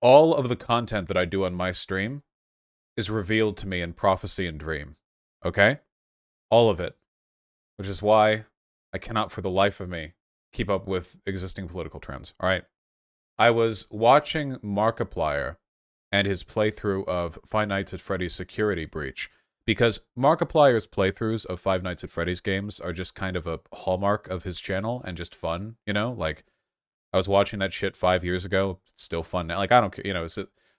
All of the content that I do on my stream is revealed to me in prophecy and dream. Okay? All of it. Which is why I cannot for the life of me keep up with existing political trends. Alright? I was watching Markiplier and his playthrough of Five Nights at Freddy's Security Breach, because Markiplier's playthroughs of Five Nights at Freddy's games are just kind of a hallmark of his channel and just fun, you know? Like, I was watching that shit 5 years ago. It's still fun now. Like, I don't care, you know,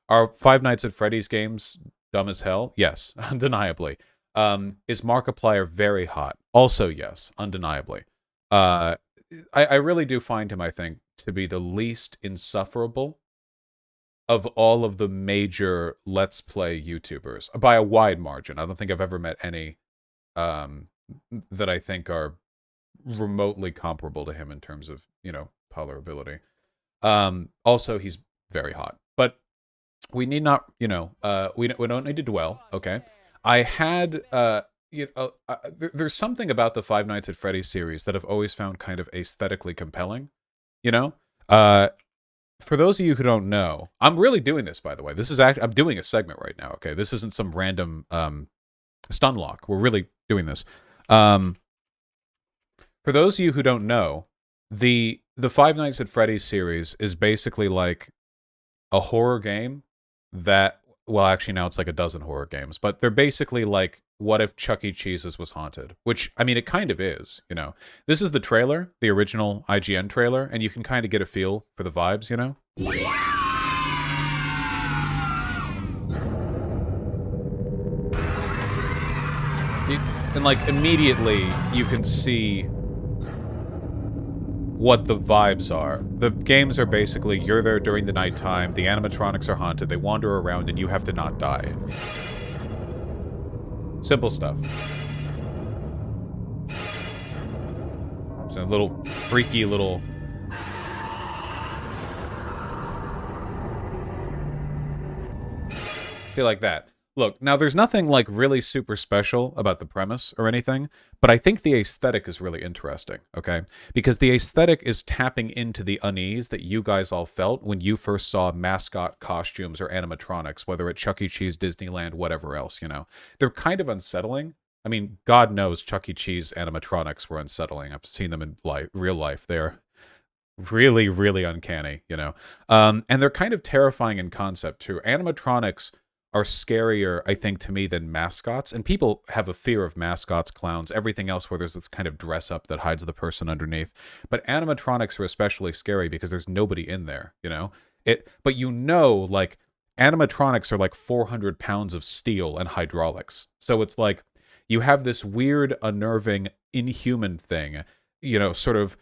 are Five Nights at Freddy's games dumb as hell? Yes, undeniably. Is Markiplier very hot? Also, yes, undeniably. I really do find him, I think, to be the least insufferable of all of the major Let's Play YouTubers by a wide margin. I don't think I've ever met any that I think are remotely comparable to him in terms of, you know, tolerability. Also, he's very hot, but we need not, you know, we don't need to dwell. Okay, I had there's something about the Five Nights at Freddy's series that I've always found kind of aesthetically compelling. You know, for those of you who don't know, I'm really doing this, by the way. This is I'm doing a segment right now. Okay, this isn't some random stun lock. We're really doing this. For those of you who don't know, the Five Nights at Freddy's series is basically like a horror game that, well, actually now it's like a dozen horror games, but they're basically like, what if Chuck E. Cheese's was haunted? Which, I mean, it kind of is, you know. This is the trailer, the original IGN trailer, and you can kind of get a feel for the vibes, you know? And like immediately you can see what the vibes are. The games are basically, you're there during the nighttime, the animatronics are haunted, they wander around, and you have to not die. Simple stuff. It's a little freaky little... feel like that. Look, now there's nothing like really super special about the premise or anything, but I think the aesthetic is really interesting, okay? Because the aesthetic is tapping into the unease that you guys all felt when you first saw mascot costumes or animatronics, whether at Chuck E. Cheese, Disneyland, whatever else, you know? They're kind of unsettling. I mean, God knows Chuck E. Cheese animatronics were unsettling. I've seen them in real life. They're really, really uncanny, you know? And they're kind of terrifying in concept, too. Animatronics are scarier, I think, to me than mascots. And people have a fear of mascots, clowns, everything else where there's this kind of dress up that hides the person underneath. But animatronics are especially scary because there's nobody in there, you know? But you know, like, animatronics are like 400 pounds of steel and hydraulics. So it's like, you have this weird, unnerving, inhuman thing, you know, sort of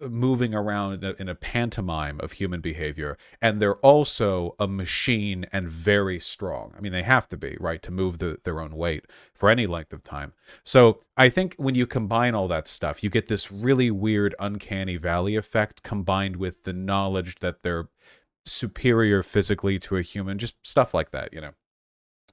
moving around in a pantomime of human behavior, and they're also a machine and very strong. I mean, they have to be, right, to move their own weight for any length of time. So I think when you combine all that stuff, you get this really weird, uncanny valley effect combined with the knowledge that they're superior physically to a human, just stuff like that, you know.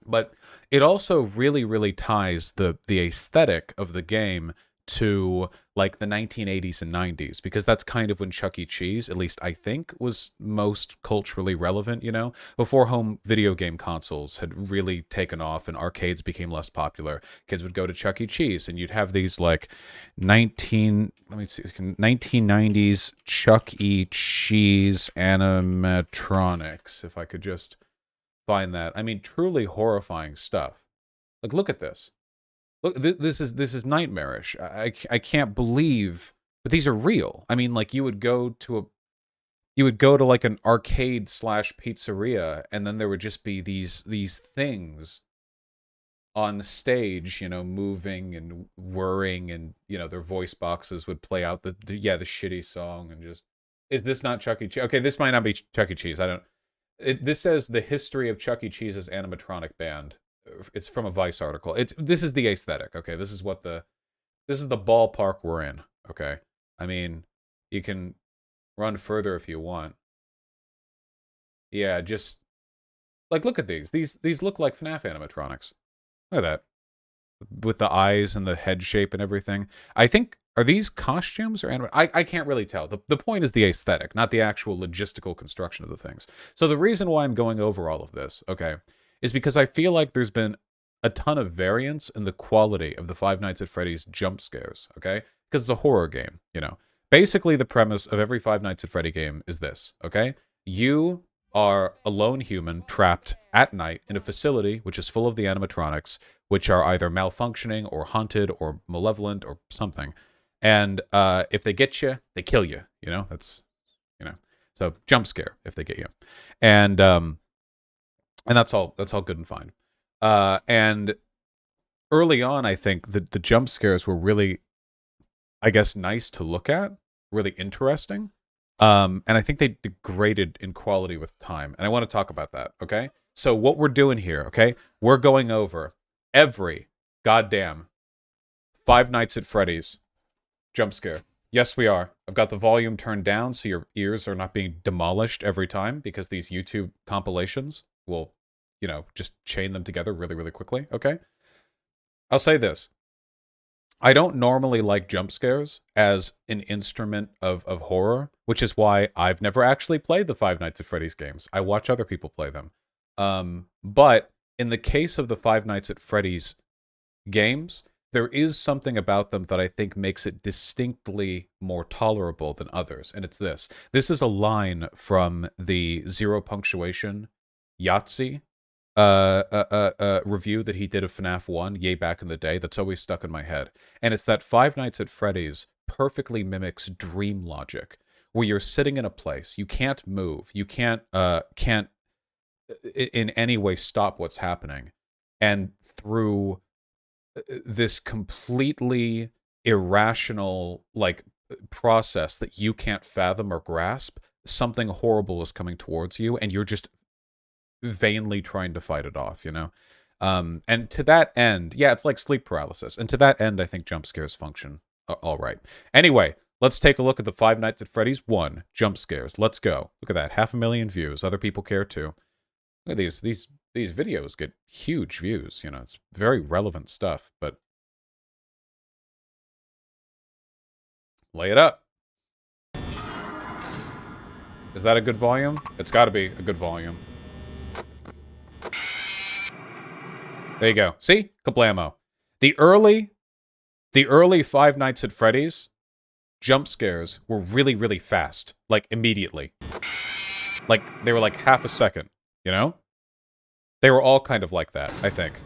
But it also really, really ties the aesthetic of the game to like the 1980s and 90s, because that's kind of when Chuck E. Cheese, at least I think, was most culturally relevant, you know, before home video game consoles had really taken off and arcades became less popular. Kids would go to Chuck E. Cheese and you'd have these like 1990s Chuck E. Cheese animatronics, if I could just find that. I mean, truly horrifying stuff. Like, look at this. Look, this is nightmarish. I can't believe, but these are real. I mean, like, you would go to like an arcade / pizzeria, and then there would just be these things on stage, you know, moving and whirring, and you know, their voice boxes would play out the shitty song, and just, is this not Chuck E. Cheese? Okay, this might not be Chuck E. Cheese. I don't. This says the history of Chuck E. Cheese's animatronic band. It's from a Vice article. This is the aesthetic, okay? This is the ballpark we're in, okay? I mean, you can run further if you want. Yeah, just like, look at these. These look like FNAF animatronics. Look at that. with the eyes and the head shape and everything. I think, are these costumes or anime? I can't really tell. The point is the aesthetic, not the actual logistical construction of the things. So the reason why I'm going over all of this, okay, is because I feel like there's been a ton of variance in the quality of the Five Nights at Freddy's jump scares, okay? Because it's a horror game, you know. Basically, the premise of every Five Nights at Freddy game is this, okay? You are a lone human trapped at night in a facility which is full of the animatronics, which are either malfunctioning or haunted or malevolent or something. And if they get you, they kill you. You know, that's, you know, so jump scare if they get you. And that's all good and fine. And early on, I think the jump scares were really, I guess, nice to look at, really interesting. And I think they degraded in quality with time. And I want to talk about that, okay? So what we're doing here, okay? We're going over every goddamn Five Nights at Freddy's jump scare. Yes, we are. I've got the volume turned down so your ears are not being demolished every time because these YouTube compilations will, you know, just chain them together really, really quickly, okay? I'll say this. I don't normally like jump scares as an instrument of horror, which is why I've never actually played the Five Nights at Freddy's games. I watch other people play them. But in the case of the Five Nights at Freddy's games, there is something about them that I think makes it distinctly more tolerable than others, and it's this. This is a line from the Zero Punctuation Yahtzee review that he did of FNAF 1 yay back in the day that's always stuck in my head. And it's that Five Nights at Freddy's perfectly mimics dream logic, where you're sitting in a place, you can't move, you can't in any way stop what's happening. And through this completely irrational, like, process that you can't fathom or grasp, something horrible is coming towards you, and you're just vainly trying to fight it off, you know? And to that end, yeah, it's like sleep paralysis. And to that end, I think jump scares function all right. Anyway, let's take a look at the Five Nights at Freddy's 1 jump scares. Let's go. Look at that, 500,000 views. Other people care too. Look at these videos get huge views. You know, it's very relevant stuff. But lay it up. Is that a good volume? It's got to be a good volume. There you go. See? Kablamo. The early Five Nights at Freddy's jump scares were really, really fast. Like, immediately. Like, they were like half a second, you know? They were all kind of like that, I think.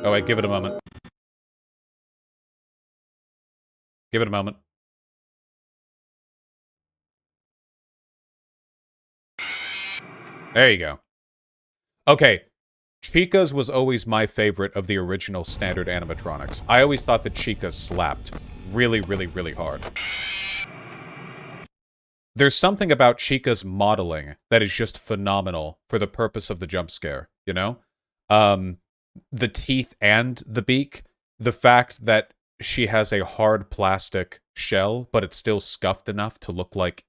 Oh, wait, give it a moment. Give it a moment. There you go. Okay. Chica's was always my favorite of the original standard animatronics. I always thought that Chica slapped really, really, really hard. There's something about Chica's modeling that is just phenomenal for the purpose of the jump scare, you know? The teeth and the beak, the fact that she has a hard plastic shell, but it's still scuffed enough to look like,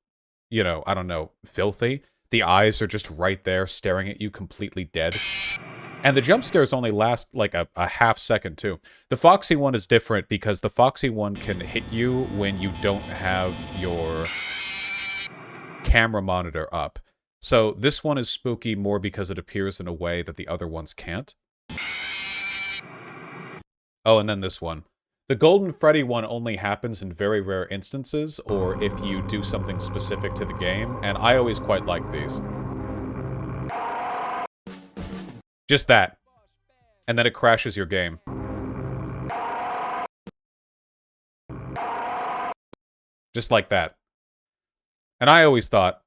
you know, I don't know, filthy. The eyes are just right there staring at you completely dead. And the jump scares only last like a half second too. The Foxy one is different because the Foxy one can hit you when you don't have your camera monitor up. So this one is spooky more because it appears in a way that the other ones can't. Oh, and then this one. The Golden Freddy one only happens in very rare instances, or if you do something specific to the game, and I always quite like these. Just that. And then it crashes your game. Just like that. And I always thought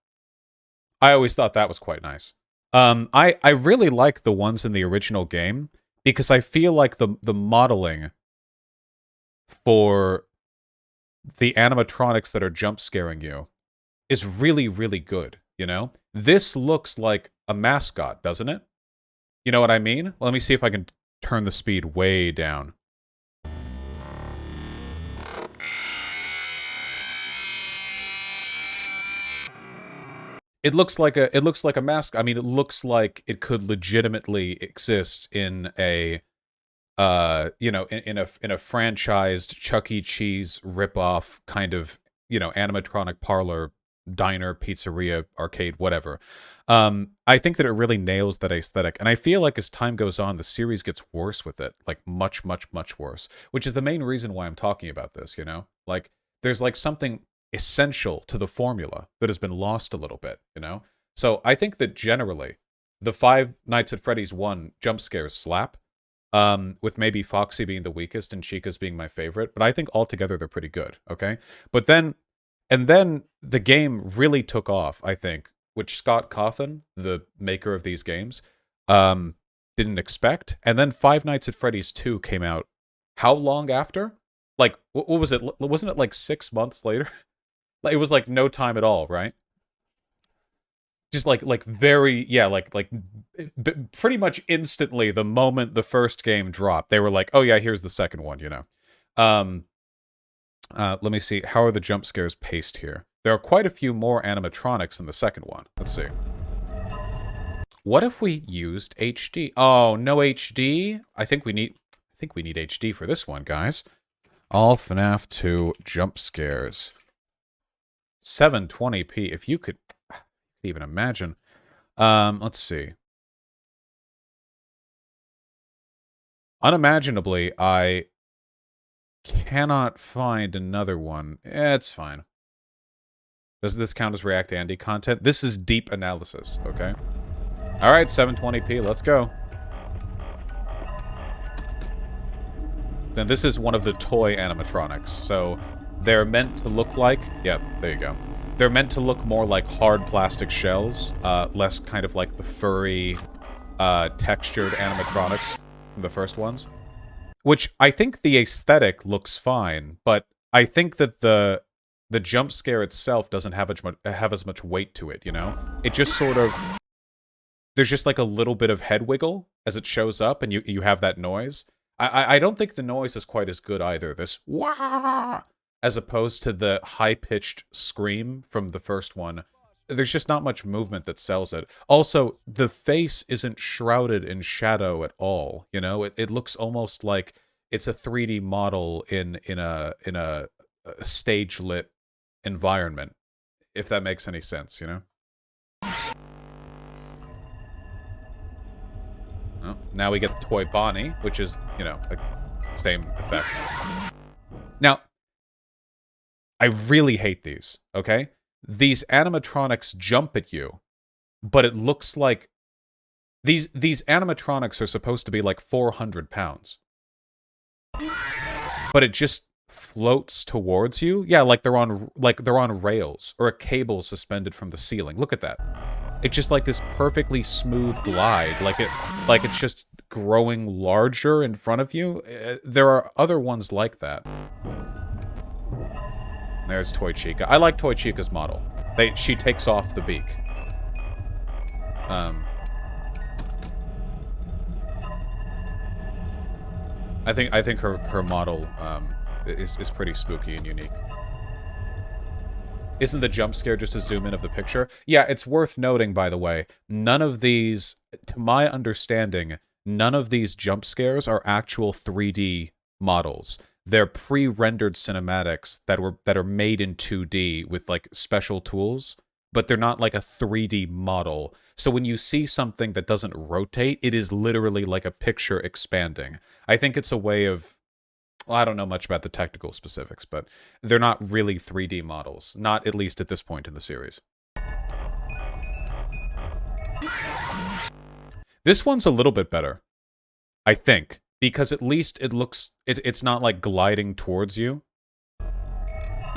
that was quite nice. I really like the ones in the original game, because I feel like the modeling for the animatronics that are jump scaring you is really, really good, you know? This looks like a mascot, doesn't it? You know what I mean? Well, let me see if I can turn the speed way down. It looks like a mask. I mean, it looks like it could legitimately exist in a you know, in a franchised Chuck E. Cheese ripoff kind of, you know, animatronic parlor, diner, pizzeria, arcade, whatever. I think that it really nails that aesthetic, and I feel like as time goes on, the series gets worse with it, like much, much, much worse. Which is the main reason why I'm talking about this. You know, like there's like something essential to the formula that has been lost a little bit. You know, so I think that generally, the Five Nights at Freddy's 1 jump scares slap. With maybe Foxy being the weakest and Chica's being my favorite, but I think altogether they're pretty good, okay? But then, and then the game really took off, I think, which Scott Cawthon, the maker of these games, didn't expect. And then Five Nights at Freddy's 2 came out how long after? Like, what was it? Wasn't it like 6 months later? Like, it was like no time at all, right? Just like very, yeah, like pretty much instantly the moment the first game dropped, they were like, oh yeah, here's the second one, you know. um Let me see, how are the jump scares paced here? There are quite a few more animatronics in the second one. Let's see. What if we used HD? Oh, no HD. I think we need HD for this one, guys. All FNAF 2 jump scares, 720p. If you could even imagine. Let's see. Unimaginably, I cannot find another one. It's fine. Does this count as React Andy content? This is deep analysis, okay? Alright, 720p, let's go. Then this is one of the toy animatronics, so they're meant to look like... Yeah, there you go. They're meant to look more like hard plastic shells, less kind of like the furry, textured animatronics from the first ones. Which I think the aesthetic looks fine, but I think that the jump scare itself doesn't have as much weight to it, you know? It just sort of... There's just like a little bit of head wiggle as it shows up, and you have that noise. I don't think the noise is quite as good either. This wah, as opposed to the high-pitched scream from the first one. There's just not much movement that sells it. Also, the face isn't shrouded in shadow at all. You know, it looks almost like it's a 3D model in a stage lit environment, if that makes any sense. You know. Well, now we get Toy Bonnie, which is, you know, like same effect. Now, I really hate these, okay? These animatronics jump at you, but it looks like... These animatronics are supposed to be like 400 pounds. But it just floats towards you? Yeah, like they're on rails, or a cable suspended from the ceiling. Look at that. It's just like this perfectly smooth glide, like it's just growing larger in front of you. There are other ones like that. There's Toy Chica. I like Toy Chica's model. She takes off the beak. I think her model is pretty spooky and unique. Isn't the jump scare just a zoom in of the picture? Yeah, it's worth noting, by the way, none of these, to my understanding, none of these jump scares are actual 3D models. They're pre-rendered cinematics that are made in 2D with like special tools, but they're not like a 3D model. So when you see something that doesn't rotate, it is literally like a picture expanding. I think it's a way of... Well, I don't know much about the technical specifics, but they're not really 3D models. Not at least at this point in the series. This one's a little bit better, I think, because at least it looks... It's not like gliding towards you.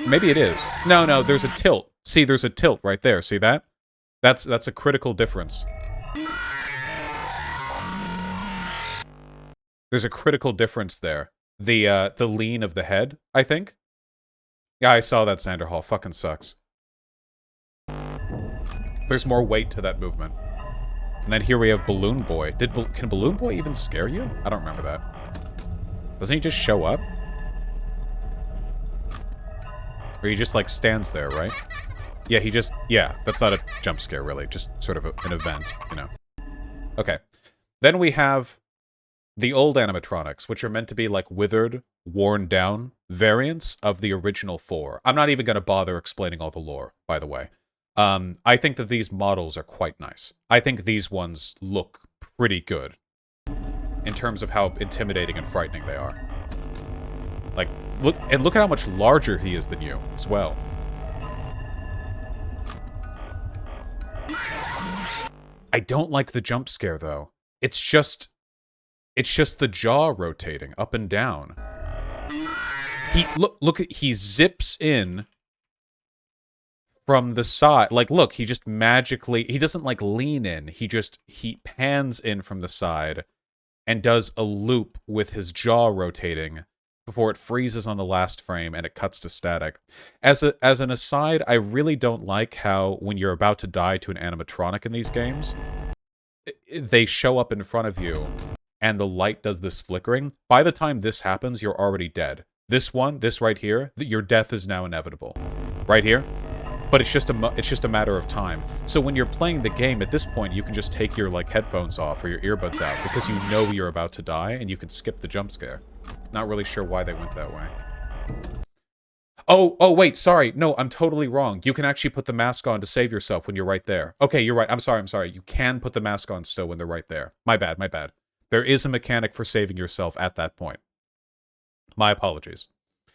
Maybe it is. No, there's a tilt. See, there's a tilt right there. See that? That's a critical difference. There's a critical difference there. The lean of the head, I think. Yeah, I saw that, Sanderhall. Fucking sucks. There's more weight to that movement. And then here we have Balloon Boy. Can Balloon Boy even scare you? I don't remember that. Doesn't he just show up? Or he just, like, stands there, right? Yeah, he just... Yeah, that's not a jump scare, really. Just sort of an event, you know. Okay. Then we have the old animatronics, which are meant to be like withered, worn down variants of the original 4. I'm not even going to bother explaining all the lore, by the way. I think that these models are quite nice. I think these ones look pretty good in terms of how intimidating and frightening they are. Like, look at how much larger he is than you as well. I don't like the jump scare though. It's just the jaw rotating up and down. He zips in from the side. Like, look, he just magically, he doesn't like lean in. He pans in from the side and does a loop with his jaw rotating before it freezes on the last frame and it cuts to static. As an aside, I really don't like how when you're about to die to an animatronic in these games, they show up in front of you and the light does this flickering. By the time this happens, you're already dead. This right here, your death is now inevitable. Right here. But it's just a matter of time. So when you're playing the game, at this point, you can just take your like headphones off or your earbuds out because you know you're about to die and you can skip the jump scare. Not really sure why they went that way. Oh, wait, sorry. No, I'm totally wrong. You can actually put the mask on to save yourself when you're right there. Okay, you're right. I'm sorry. You can put the mask on still when they're right there. My bad. There is a mechanic for saving yourself at that point. My apologies.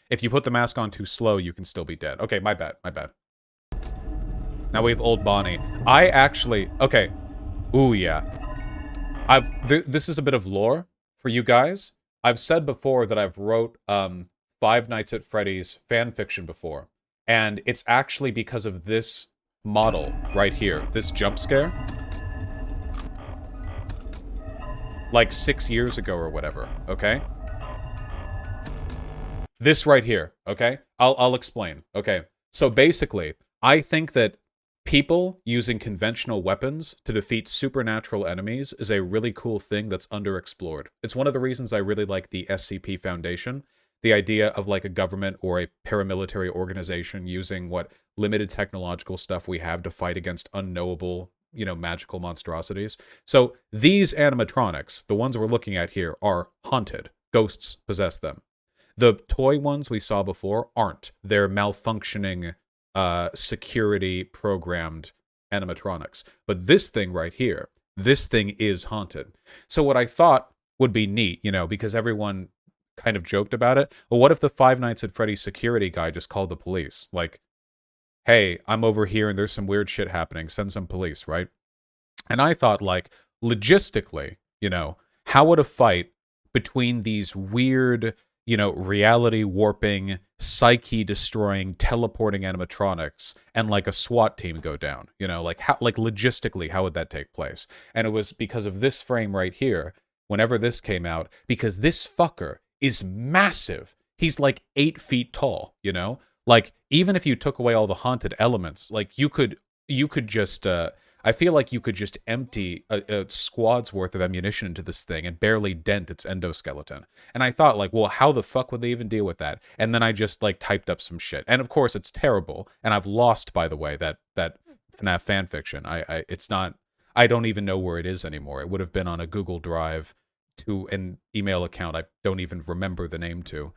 If you put the mask on too slow, you can still be dead. Okay, my bad. Now we have Old Bonnie. Okay. Ooh, yeah. This is a bit of lore for you guys. I've said before that I've wrote, Five Nights at Freddy's fanfiction before. And it's actually because of this model right here. This jump scare. Like 6 years ago or whatever, okay? This right here, okay? I'll explain, okay? So basically, I think that people using conventional weapons to defeat supernatural enemies is a really cool thing that's underexplored. It's one of the reasons I really like the SCP Foundation. The idea of like a government or a paramilitary organization using what limited technological stuff we have to fight against unknowable, you know, magical monstrosities. So these animatronics, the ones we're looking at here, are haunted. Ghosts possess them. The toy ones we saw before aren't. They're malfunctioning, security programmed animatronics. But this thing right here, this thing is haunted. So what I thought would be neat, you know, because everyone kind of joked about it. Well, what if the Five Nights at Freddy's security guy just called the police? Like, hey, I'm over here and there's some weird shit happening. Send some police, right? And I thought, like, logistically, you know, how would a fight between these weird, you know, reality warping, psyche destroying, teleporting animatronics and like a SWAT team go down? You know, like how, like logistically, how would that take place? And it was because of this frame right here, whenever this came out, because this fucker is massive. He's like 8 feet tall, you know? Like, even if you took away all the haunted elements, like, you could just, I feel like you could just empty a squad's worth of ammunition into this thing and barely dent its endoskeleton. And I thought, like, well, how the fuck would they even deal with that? And then I just, like, typed up some shit. And, of course, it's terrible. And I've lost, by the way, that FNAF fanfiction. It's not, I don't even know where it is anymore. It would have been on a Google Drive to an email account I don't even remember the name to.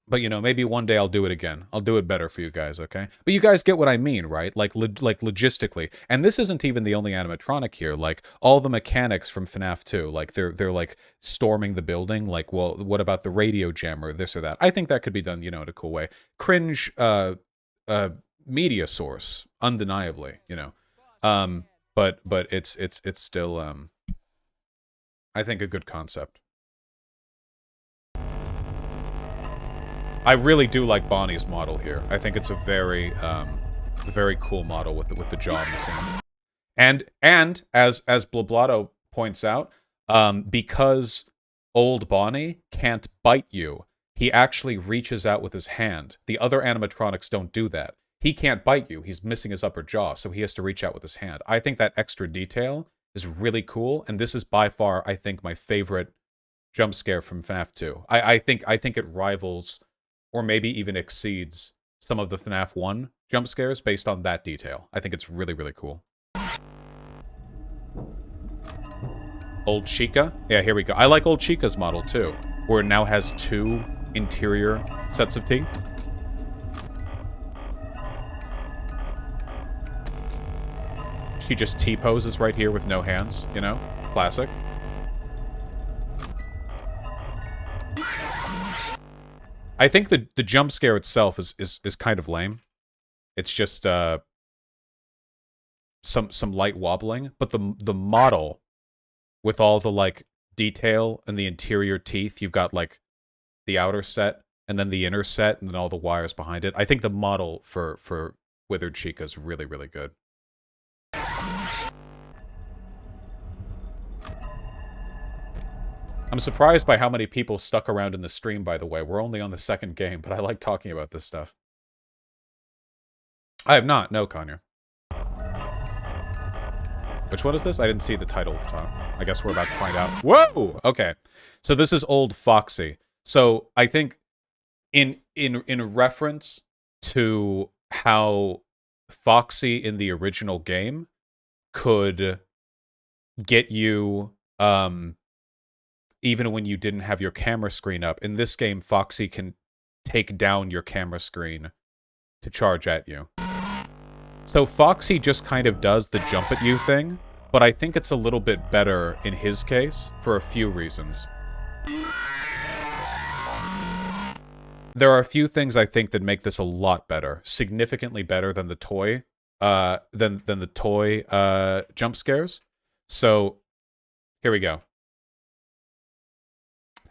But, you know, maybe one day I'll do it again. I'll do it better for you guys, okay? But you guys get what I mean, right? Like logistically. And this isn't even the only animatronic here. Like, all the mechanics from FNAF 2, like, they're like, storming the building. Like, well, what about the radio jammer, this or that? I think that could be done, you know, in a cool way. Cringe, media source, undeniably, you know. But it's still, I think, a good concept. I really do like Bonnie's model here. I think it's a very cool model with the jaw missing. And as Blablato points out, because old Bonnie can't bite you, he actually reaches out with his hand. The other animatronics don't do that. He can't bite you. He's missing his upper jaw, so he has to reach out with his hand. I think that extra detail is really cool, and this is by far, I think, my favorite jump scare from FNAF 2. I think it rivals, or maybe even exceeds, some of the FNAF 1 jump scares based on that detail. I think it's really, really cool. Old Chica? Yeah, here we go. I like Old Chica's model, too, where it now has 2 interior sets of teeth. She just T-poses right here with no hands, you know? Classic. I think the jump scare itself is kind of lame. It's just some light wobbling, but the model with all the like detail and the interior teeth, you've got like the outer set and then the inner set and then all the wires behind it. I think the model for Withered Chica is really, really good. I'm surprised by how many people stuck around in the stream, by the way. We're only on the 2nd game, but I like talking about this stuff. I have not. No, Kanye. Which one is this? I didn't see the title at the top. I guess we're about to find out. Whoa! Okay. So this is Old Foxy. So I think in reference to how Foxy in the original game could get you even when you didn't have your camera screen up. In this game, Foxy can take down your camera screen to charge at you. So Foxy just kind of does the jump at you thing, but I think it's a little bit better in his case for a few reasons. There are a few things I think that make this a lot better, significantly better than the toy, jump scares. So here we go.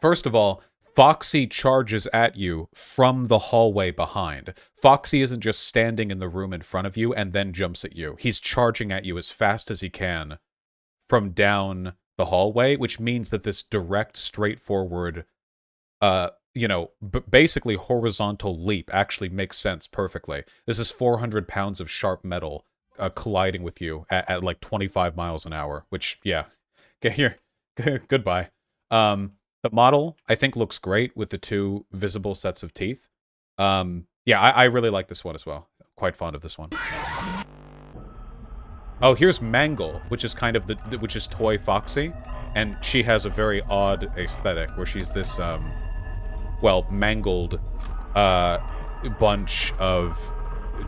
First of all, Foxy charges at you from the hallway behind. Foxy isn't just standing in the room in front of you and then jumps at you. He's charging at you as fast as he can from down the hallway, which means that this direct, straightforward, basically horizontal leap actually makes sense perfectly. This is 400 pounds of sharp metal colliding with you at like 25 miles an hour, which, yeah, get here. Goodbye. The model, I think, looks great with the 2 visible sets of teeth. Yeah, I really like this one as well. Quite fond of this one. Oh, here's Mangle, which is kind of which is Toy Foxy, and she has a very odd aesthetic where she's this, mangled bunch of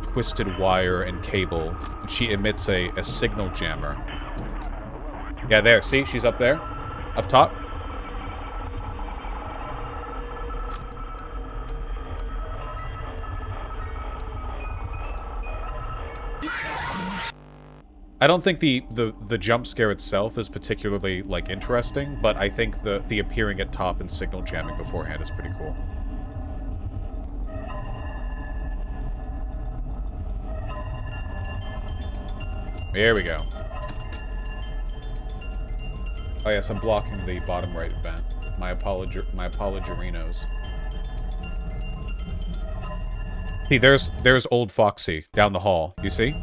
twisted wire and cable. She emits a signal jammer. Yeah, there. See, she's up there, up top. I don't think the jump scare itself is particularly, like, interesting, but I think the appearing at top and signal jamming beforehand is pretty cool. Here we go. Oh yes, I'm blocking the bottom right vent. My apologerinos. See, there's Old Foxy down the hall. You see?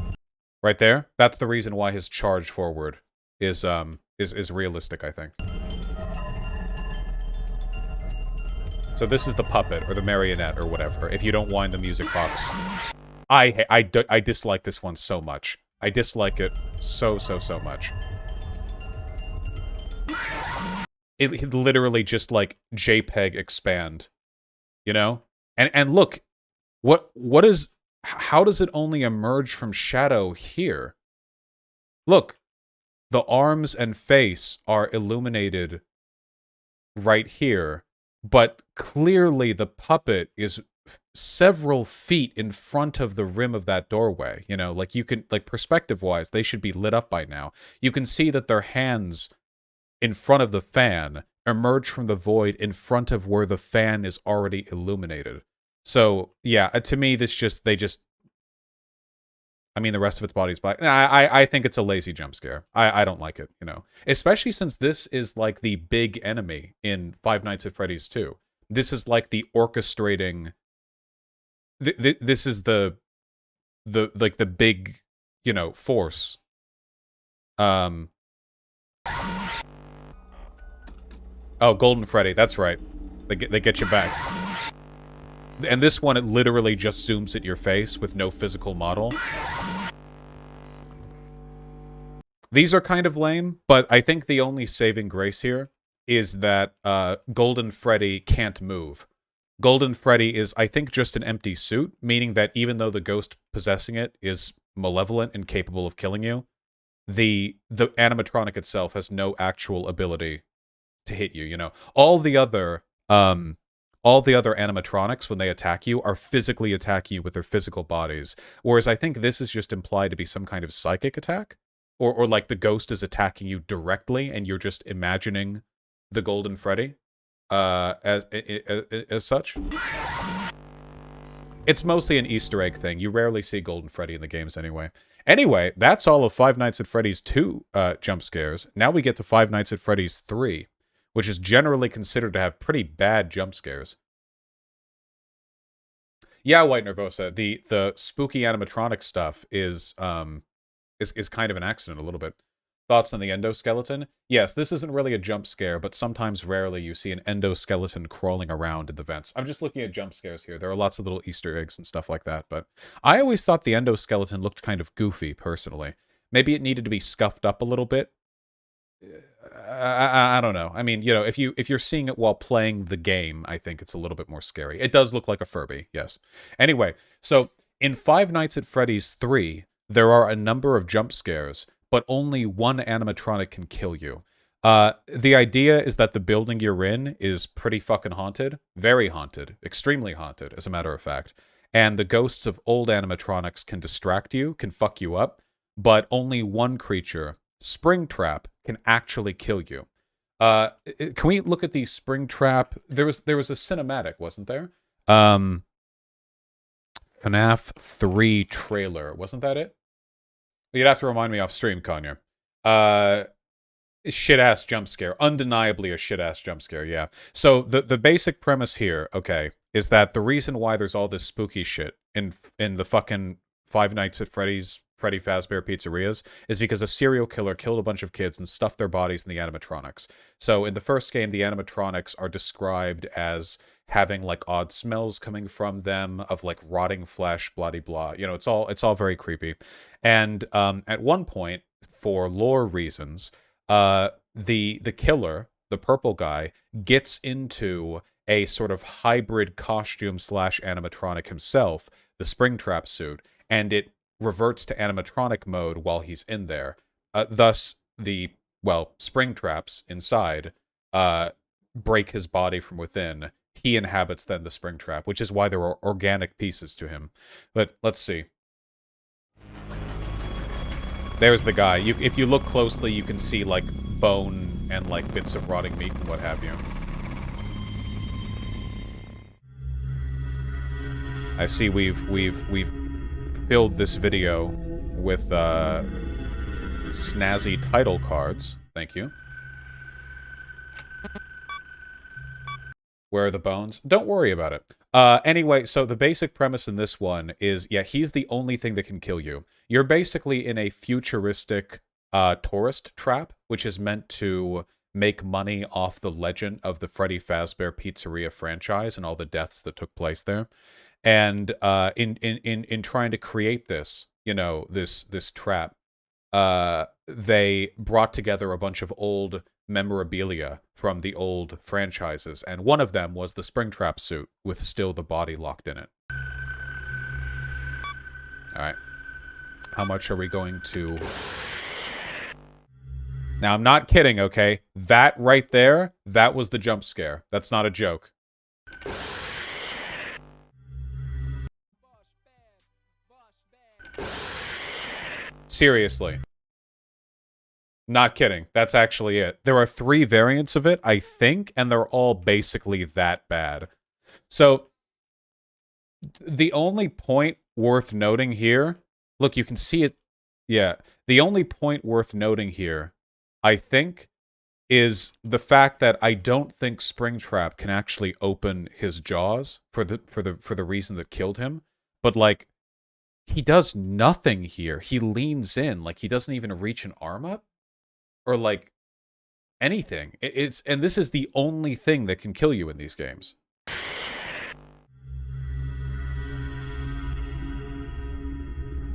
Right there? That's the reason why his charge forward is realistic, I think. So this is the puppet, or the marionette, or whatever, if you don't wind the music box. I dislike this one so much. I dislike it so much. It literally just, like, JPEG expand. You know? And look, what is... How does it only emerge from shadow here? Look, the arms and face are illuminated right here, but clearly the puppet is several feet in front of the rim of that doorway. You know, like you can, like perspective-wise, they should be lit up by now. You can see that their hands in front of the fan emerge from the void in front of where the fan is already illuminated. So, yeah, to me, the rest of its body's black. I think it's a lazy jump scare. I don't like it, you know. Especially since this is, like, the big enemy in Five Nights at Freddy's 2. This is, like, the orchestrating... This is the big, you know, force. Oh, Golden Freddy, that's right. They get you back. And this one, it literally just zooms at your face with no physical model. These are kind of lame, but I think the only saving grace here is that Golden Freddy can't move. Golden Freddy is, I think, just an empty suit, meaning that even though the ghost possessing it is malevolent and capable of killing you, the animatronic itself has no actual ability to hit you, you know. All the other animatronics, when they attack you, are physically attacking you with their physical bodies. Whereas I think this is just implied to be some kind of psychic attack. Or like the ghost is attacking you directly and you're just imagining the Golden Freddy as such. It's mostly an Easter egg thing. You rarely see Golden Freddy in the games anyway. Anyway, that's all of Five Nights at Freddy's 2 jump scares. Now we get to Five Nights at Freddy's 3, which is generally considered to have pretty bad jump scares. Yeah, White Nervosa, the spooky animatronic stuff is kind of an accident a little bit. Thoughts on the endoskeleton? Yes, this isn't really a jump scare, but sometimes, rarely, you see an endoskeleton crawling around in the vents. I'm just looking at jump scares here. There are lots of little Easter eggs and stuff like that, but I always thought the endoskeleton looked kind of goofy, personally. Maybe it needed to be scuffed up a little bit. I don't know. I mean, you know, if you're seeing it while playing the game, I think it's a little bit more scary. It does look like a Furby, yes. Anyway, so in Five Nights at Freddy's 3, there are a number of jump scares, but only one animatronic can kill you. The idea is that the building you're in is pretty fucking haunted. Very haunted. Extremely haunted, as a matter of fact. And the ghosts of old animatronics can distract you, can fuck you up, but only one creature, Springtrap, can actually kill you. Can we look at the Springtrap? There was a cinematic, wasn't there? FNAF 3 trailer. Wasn't that it? You'd have to remind me off stream, Kanye. Shit-ass jump scare. Undeniably a shit-ass jump scare, yeah. So the basic premise here, okay, is that the reason why there's all this spooky shit in the fucking Five Nights at Freddy's, Freddy Fazbear Pizzerias, is because a serial killer killed a bunch of kids and stuffed their bodies in the animatronics. So in the first game, the animatronics are described as having like odd smells coming from them of like rotting flesh, blah de blah. You know, it's all very creepy. And at one point, for lore reasons, the killer, the purple guy, gets into a sort of hybrid costume / animatronic himself, the Springtrap suit, and it reverts to animatronic mode while he's in there. Thus, the Springtraps inside break his body from within. He inhabits then the Springtrap, which is why there are organic pieces to him. But let's see. There's the guy. If you look closely, you can see like bone and like bits of rotting meat and what have you. I see we've filled this video with snazzy title cards. Thank you. Where are the bones? Don't worry about it. Anyway, so the basic premise in this one is, yeah, he's the only thing that can kill you. You're basically in a futuristic tourist trap, which is meant to make money off the legend of the Freddy Fazbear Pizzeria franchise and all the deaths that took place there. And in trying to create this, you know, this trap, they brought together a bunch of old memorabilia from the old franchises, and one of them was the Springtrap suit with still the body locked in it. Alright. How much are we going to... Now, I'm not kidding, okay? That right there, that was the jump scare. That's not a joke. Seriously. Not kidding. That's actually it. There are 3 variants of it, I think, and they're all basically that bad. So, the only point worth noting here... Look, you can see it... Yeah. The only point worth noting here, I think, is the fact that I don't think Springtrap can actually open his jaws for the reason that killed him. But, like, he does nothing here. He leans in. Like, he doesn't even reach an arm up. Or, like, anything. And this is the only thing that can kill you in these games.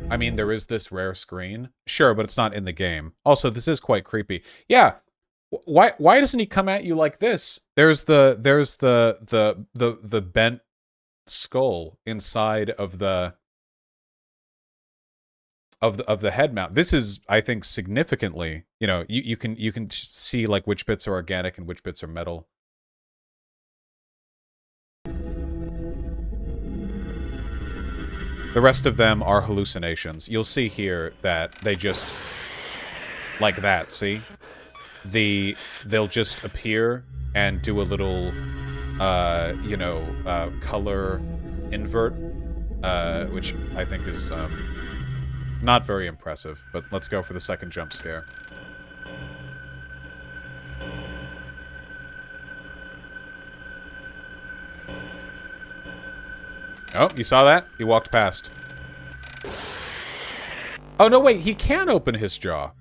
I mean, there is this rare screen. Sure, but it's not in the game. Also, this is quite creepy. Yeah. Why doesn't he come at you like this? There's the bent skull inside of the head mount. This is, I think, significantly, you know, you can see like which bits are organic and which bits are metal. The rest of them are hallucinations. You'll see here that they just like that, see? They'll just appear and do a little color invert, which I think is not very impressive, but let's go for the second jump scare. Oh, you saw that? He walked past. Oh, no, wait, he can open his jaw.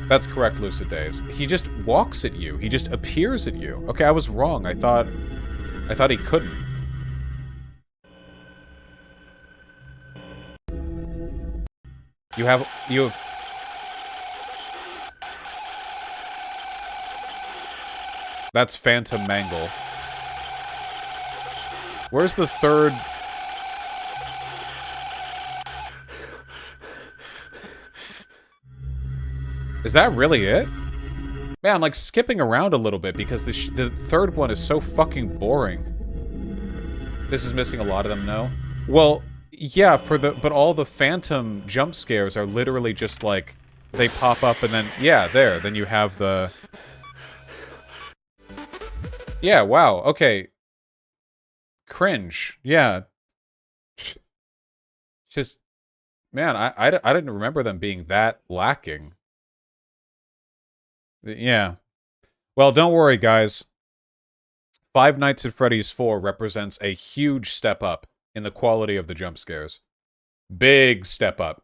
That's correct, Lucid Days. He just walks at you. He just appears at you. Okay, I was wrong. I thought he couldn't. You have... That's Phantom Mangle. Where's the third... Is that really it? Man, I'm like skipping around a little bit because the third one is so fucking boring. This is missing a lot of them, no? Well, yeah, but all the phantom jump scares are literally just like, they pop up and then, yeah, there, then you have the... Yeah, wow, okay. Cringe, yeah. Just, man, I didn't remember them being that lacking. Yeah. Well, don't worry, guys. Five Nights at Freddy's 4 represents a huge step up in the quality of the jump scares. Big step up.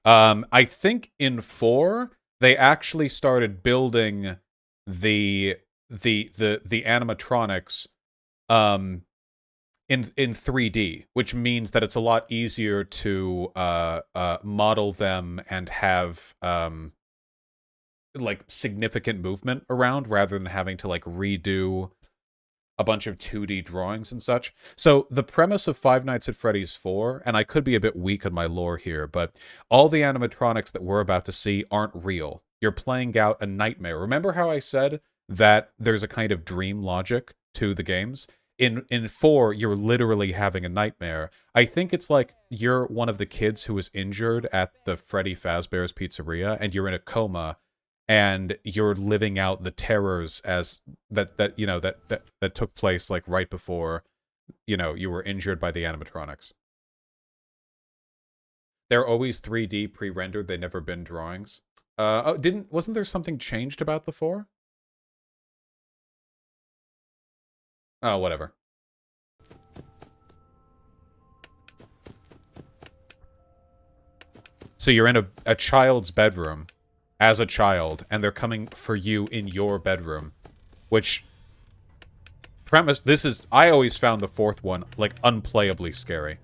I think in 4, they actually started building the animatronics in 3D, which means that it's a lot easier to model them and have like significant movement around rather than having to like redo a bunch of 2D drawings and such. So the premise of Five Nights at Freddy's 4, and I could be a bit weak on my lore here, but all the animatronics that we're about to see aren't real. You're playing out a nightmare. Remember how I said that there's a kind of dream logic to the games? In 4, you're literally having a nightmare. I think it's like you're one of the kids who was injured at the Freddy Fazbear's Pizzeria, and you're in a coma, and you're living out the terrors as that took place like right before, you were injured by the animatronics. They're always 3D pre-rendered. They never been drawings. Wasn't there something changed about the 4? Oh, whatever. So you're in a child's bedroom as a child, and they're coming for you in your bedroom, which I always found the 4th one like unplayably scary.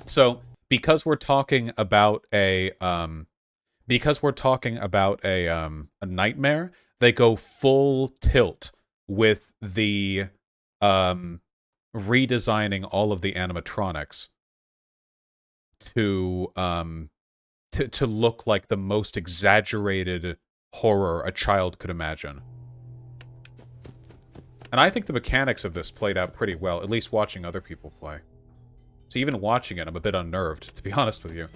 So because we're talking about a nightmare, they go full tilt with the redesigning all of the animatronics to look like the most exaggerated horror a child could imagine. And I think the mechanics of this played out pretty well, at least watching other people play. So even watching it, I'm a bit unnerved, to be honest with you.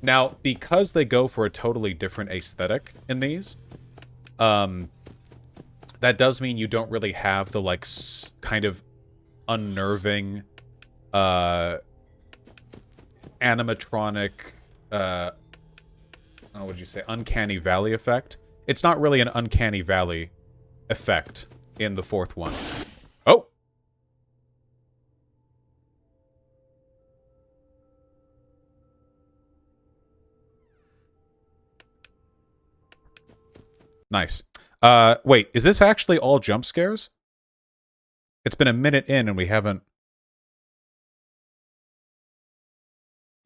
Now, because they go for a totally different aesthetic in these, that does mean you don't really have the, like, kind of unnerving, animatronic, what would you say, Uncanny Valley effect. It's not really an Uncanny Valley effect in the 4th one. Oh! Nice. Wait, is this actually all jump scares? It's been a minute in and we haven't...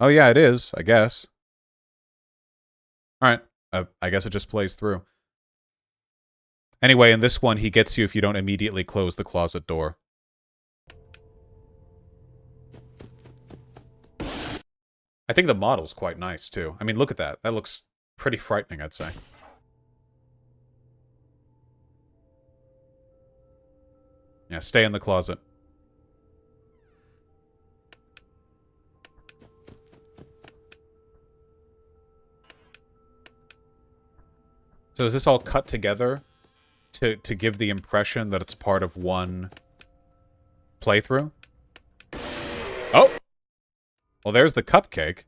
Oh yeah, it is, I guess. Alright. I guess it just plays through. Anyway, in this one, he gets you if you don't immediately close the closet door. I think the model's quite nice, too. I mean, look at that. That looks pretty frightening, I'd say. Yeah, stay in the closet. So is this all cut together to give the impression that it's part of one playthrough? Oh! Well, there's the cupcake.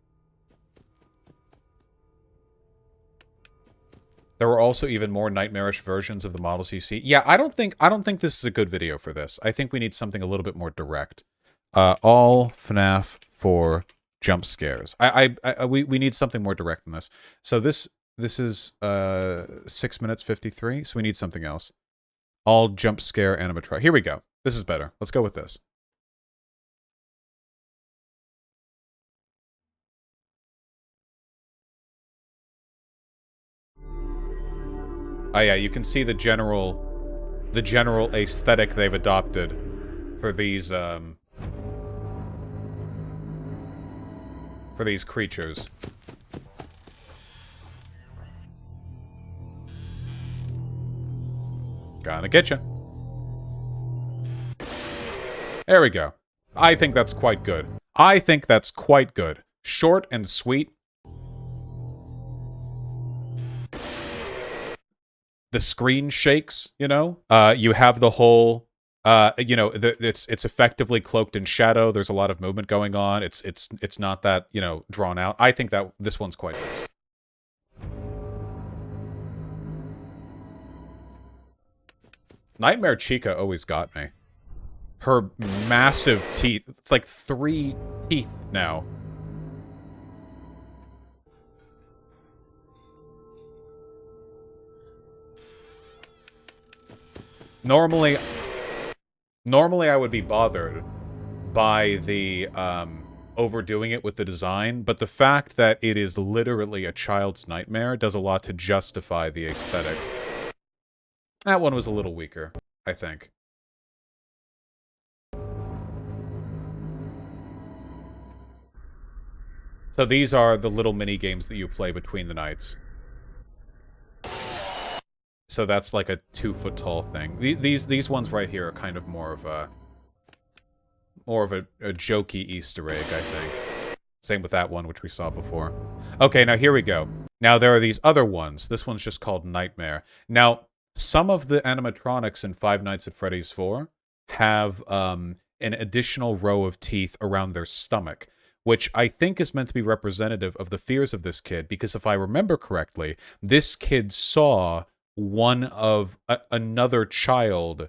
There were also even more nightmarish versions of the models you see. Yeah, I don't think this is a good video for this. I think we need something a little bit more direct. All FNAF for jump scares. We need something more direct than this. So this is 6 minutes 53. So we need something else. All jump scare animatronic. Here we go. This is better. Let's go with this. Oh yeah, you can see the general aesthetic they've adopted for these creatures. Gonna get you. There we go. I think that's quite good. I think that's quite good. Short and sweet. The screen shakes, you know? You have the whole, you know, it's effectively cloaked in shadow. There's a lot of movement going on. It's not that, you know, drawn out. I think that this one's quite nice. Nightmare Chica always got me. Her massive teeth. It's like 3 teeth now. Normally I would be bothered by the overdoing it with the design, but the fact that it is literally a child's nightmare does a lot to justify the aesthetic. That one was a little weaker, I think. So these are the little mini games that you play between the nights. So that's like a 2-foot tall thing. These ones right here are kind of more of a jokey Easter egg, I think. Same with that one, which we saw before. Okay, now here we go. Now there are these other ones. This one's just called Nightmare. Now, some of the animatronics in Five Nights at Freddy's 4 have an additional row of teeth around their stomach, which I think is meant to be representative of the fears of this kid, because if I remember correctly, this kid saw one of another child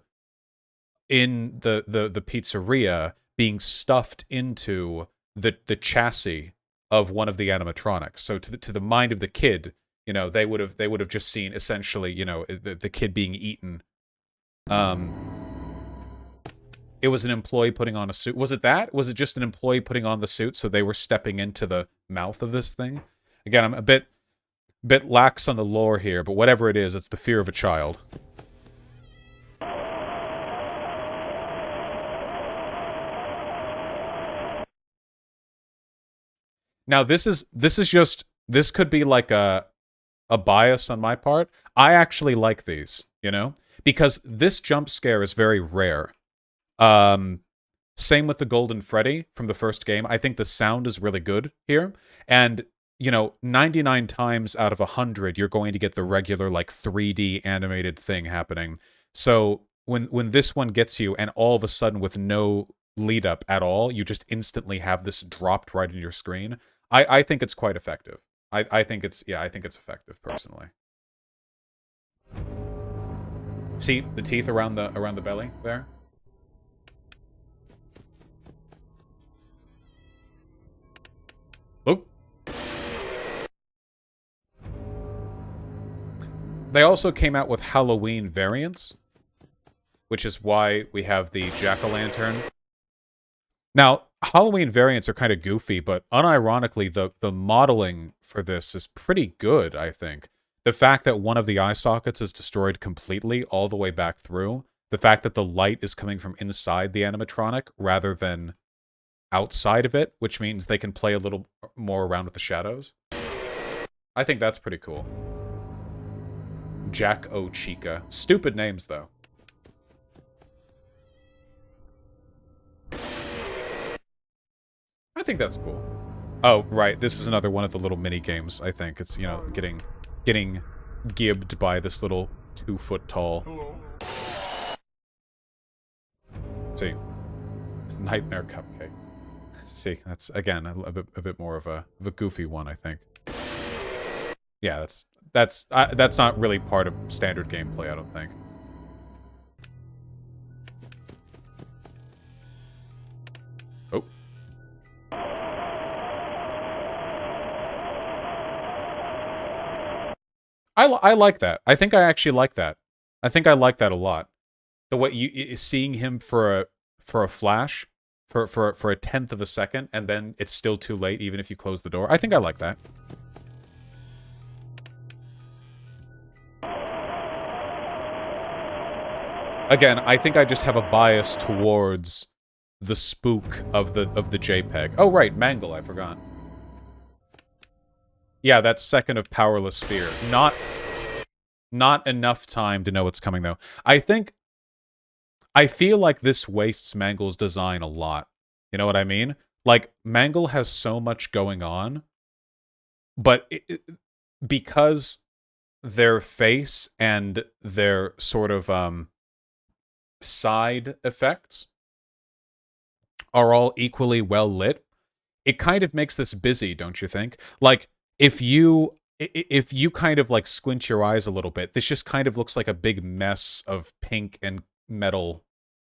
in the pizzeria being stuffed into the chassis of one of the animatronics. So to the mind of the kid, you know, they would have just seen essentially, you know, the kid being eaten. It was an employee putting on a suit. Was it that? Was it just an employee putting on the suit so they were stepping into the mouth of this thing? Again, I'm a bit lax on the lore here, but whatever it is, it's the fear of a child. Now this could be like a bias on my part. I actually like these, you know? Because this jump scare is very rare. Same with the Golden Freddy from the first game. I think the sound is really good here. And, you know, 99 times out of 100, you're going to get the regular, like, 3D animated thing happening. So when this one gets you, and all of a sudden with no lead up at all, you just instantly have this dropped right in your screen, I think it's quite effective. I think it's effective, personally. See the teeth around the belly there? Oh. They also came out with Halloween variants, which is why we have the jack-o'-lantern. Now, Halloween variants are kind of goofy, but unironically, the modeling for this is pretty good, I think. The fact that one of the eye sockets is destroyed completely all the way back through, the fact that the light is coming from inside the animatronic rather than outside of it, which means they can play a little more around with the shadows. I think that's pretty cool. Jack O. Chica. Stupid names, though. I think that's cool. Oh, right. This is another one of the little mini games, I think. It's, you know, getting gibbed by this little 2-foot tall. See. Nightmare Cupcake. See, that's, again, a bit more of a goofy one, I think. Yeah, that's not really part of standard gameplay, I don't think. Oh. I like that. I think I actually like that. I think I like that a lot. The way you seeing him for a flash, for a tenth of a second, and then it's still too late even if you close the door. I think I like that. Again, I think I just have a bias towards the spook of the JPEG. Oh right, Mangle, I forgot. Yeah, that's second of Powerless Sphere. Not enough time to know what's coming, though. I feel like this wastes Mangle's design a lot. You know what I mean? Like, Mangle has so much going on, but because their face and their sort of side effects are all equally well lit, it kind of makes this busy, don't you think? Like, if you kind of like squint your eyes a little bit, this just kind of looks like a big mess of pink and metal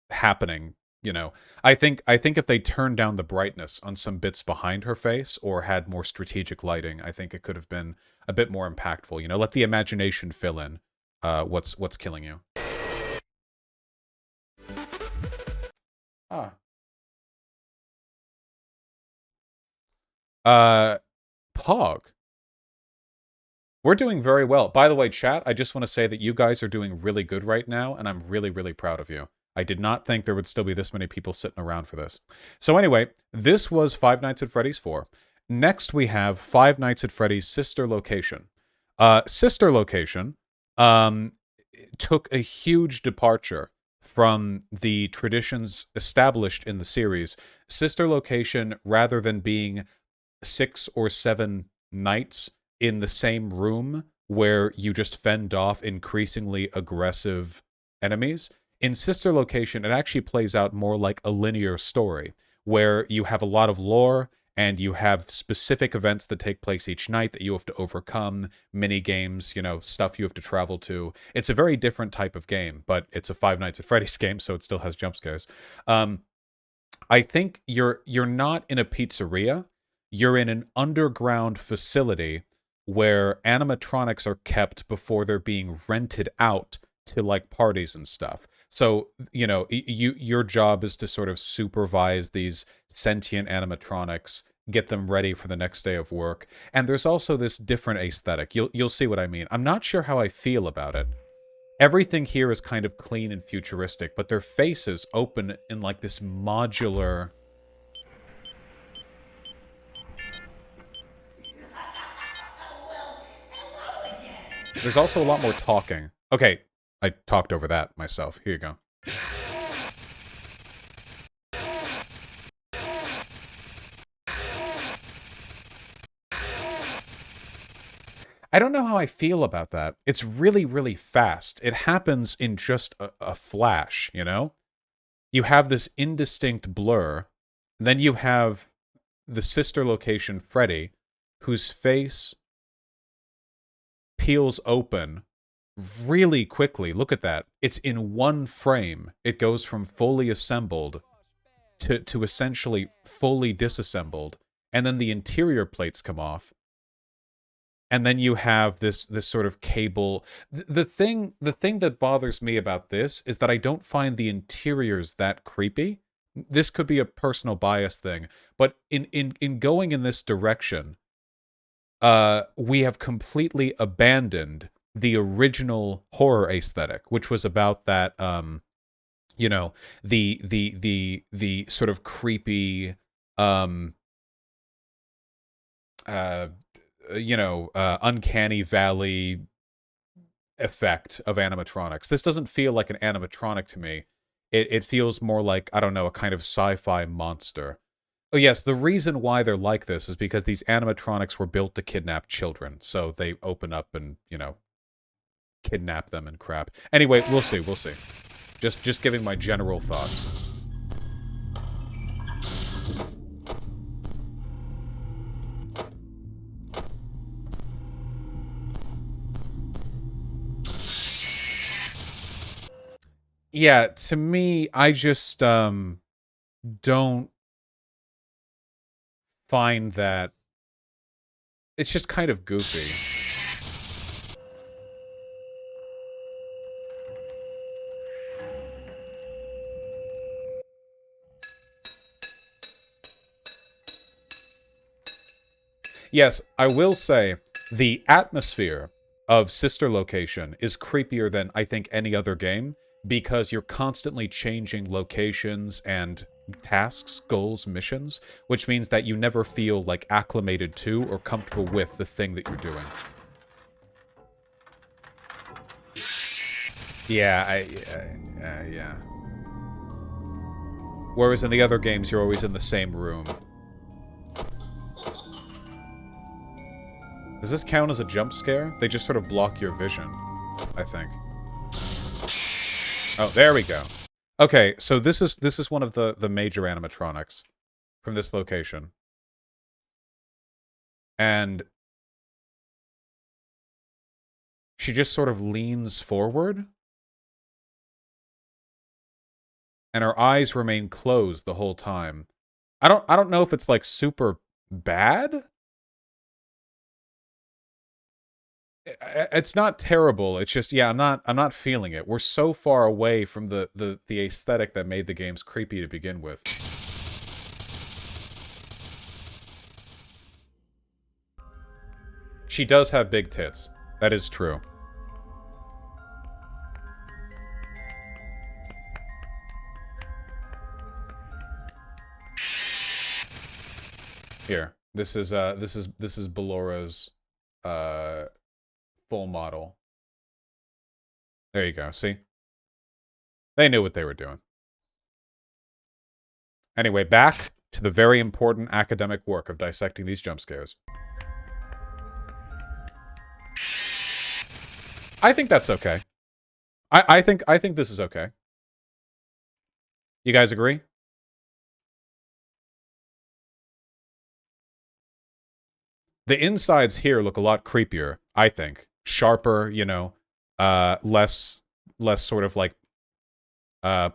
happening, you know. I think if they turned down the brightness on some bits behind her face or had more strategic lighting, I think it could have been a bit more impactful, you know. Let the imagination fill in what's killing you. Ah. Pog. We're doing very well. By the way, chat, I just want to say that you guys are doing really good right now, and I'm really, really proud of you. I did not think there would still be this many people sitting around for this. So anyway, this was Five Nights at Freddy's 4. Next, we have Five Nights at Freddy's Sister Location. Sister Location took a huge departure from the traditions established in the series. Sister Location, rather than being 6 or 7 nights in the same room where you just fend off increasingly aggressive enemies, in Sister Location, it actually plays out more like a linear story, where you have a lot of lore, and you have specific events that take place each night that you have to overcome, mini games, you know, stuff you have to travel to. It's a very different type of game, but it's a Five Nights at Freddy's game, so it still has jump scares. I think you're not in a pizzeria. You're in an underground facility where animatronics are kept before they're being rented out to, like, parties and stuff. So, you know, your job is to sort of supervise these sentient animatronics, get them ready for the next day of work. And there's also this different aesthetic. You'll see what I mean. I'm not sure how I feel about it. Everything here is kind of clean and futuristic, but their faces open in like this modular... There's also a lot more talking. Okay, I talked over that myself. Here you go. I don't know how I feel about that. It's really, really fast. It happens in just a flash, you know? You have this indistinct blur. Then you have the sister location, Freddy, whose face peels open really quickly. Look at that. It's in one frame. It goes from fully assembled to essentially fully disassembled. And then the interior plates come off. And then you have this sort of cable. The thing that bothers me about this is that I don't find the interiors that creepy. this could be a personal bias thing, but in going in this direction, we have completely abandoned the original horror aesthetic, which was about that, you know, the sort of creepy, uncanny valley effect of animatronics. This doesn't feel like an animatronic to me. It feels more like, I don't know, a kind of sci-fi monster. Oh yes, the reason why they're like this is because these animatronics were built to kidnap children. So they open up and, kidnap them and crap. Anyway, we'll see. Just giving my general thoughts. Yeah, to me, I just don't find that, it's just kind of goofy. Yes, I will say the atmosphere of Sister Location is creepier than I think any other game, because you're constantly changing locations and tasks, goals, missions, which means that you never feel like acclimated to or comfortable with the thing that you're doing. Yeah, yeah. Whereas in the other games, you're always in the same room. Does this count as a jump scare? They just sort of block your vision, I think. Oh, there we go. Okay, so this is one of the major animatronics from this location. And she just sort of leans forward. And her eyes remain closed the whole time. I don't know if it's like super bad. It's not terrible. It's just, yeah, I'm not feeling it. We're so far away from the aesthetic that made the games creepy to begin with. She does have big tits. That is true. Here. This is Bellora's full model. There you go. See? They knew what they were doing. Anyway, back to the very important academic work of dissecting these jump scares. I think that's okay. I think this is okay. You guys agree? The insides here look a lot creepier, I think. Sharper, less sort of like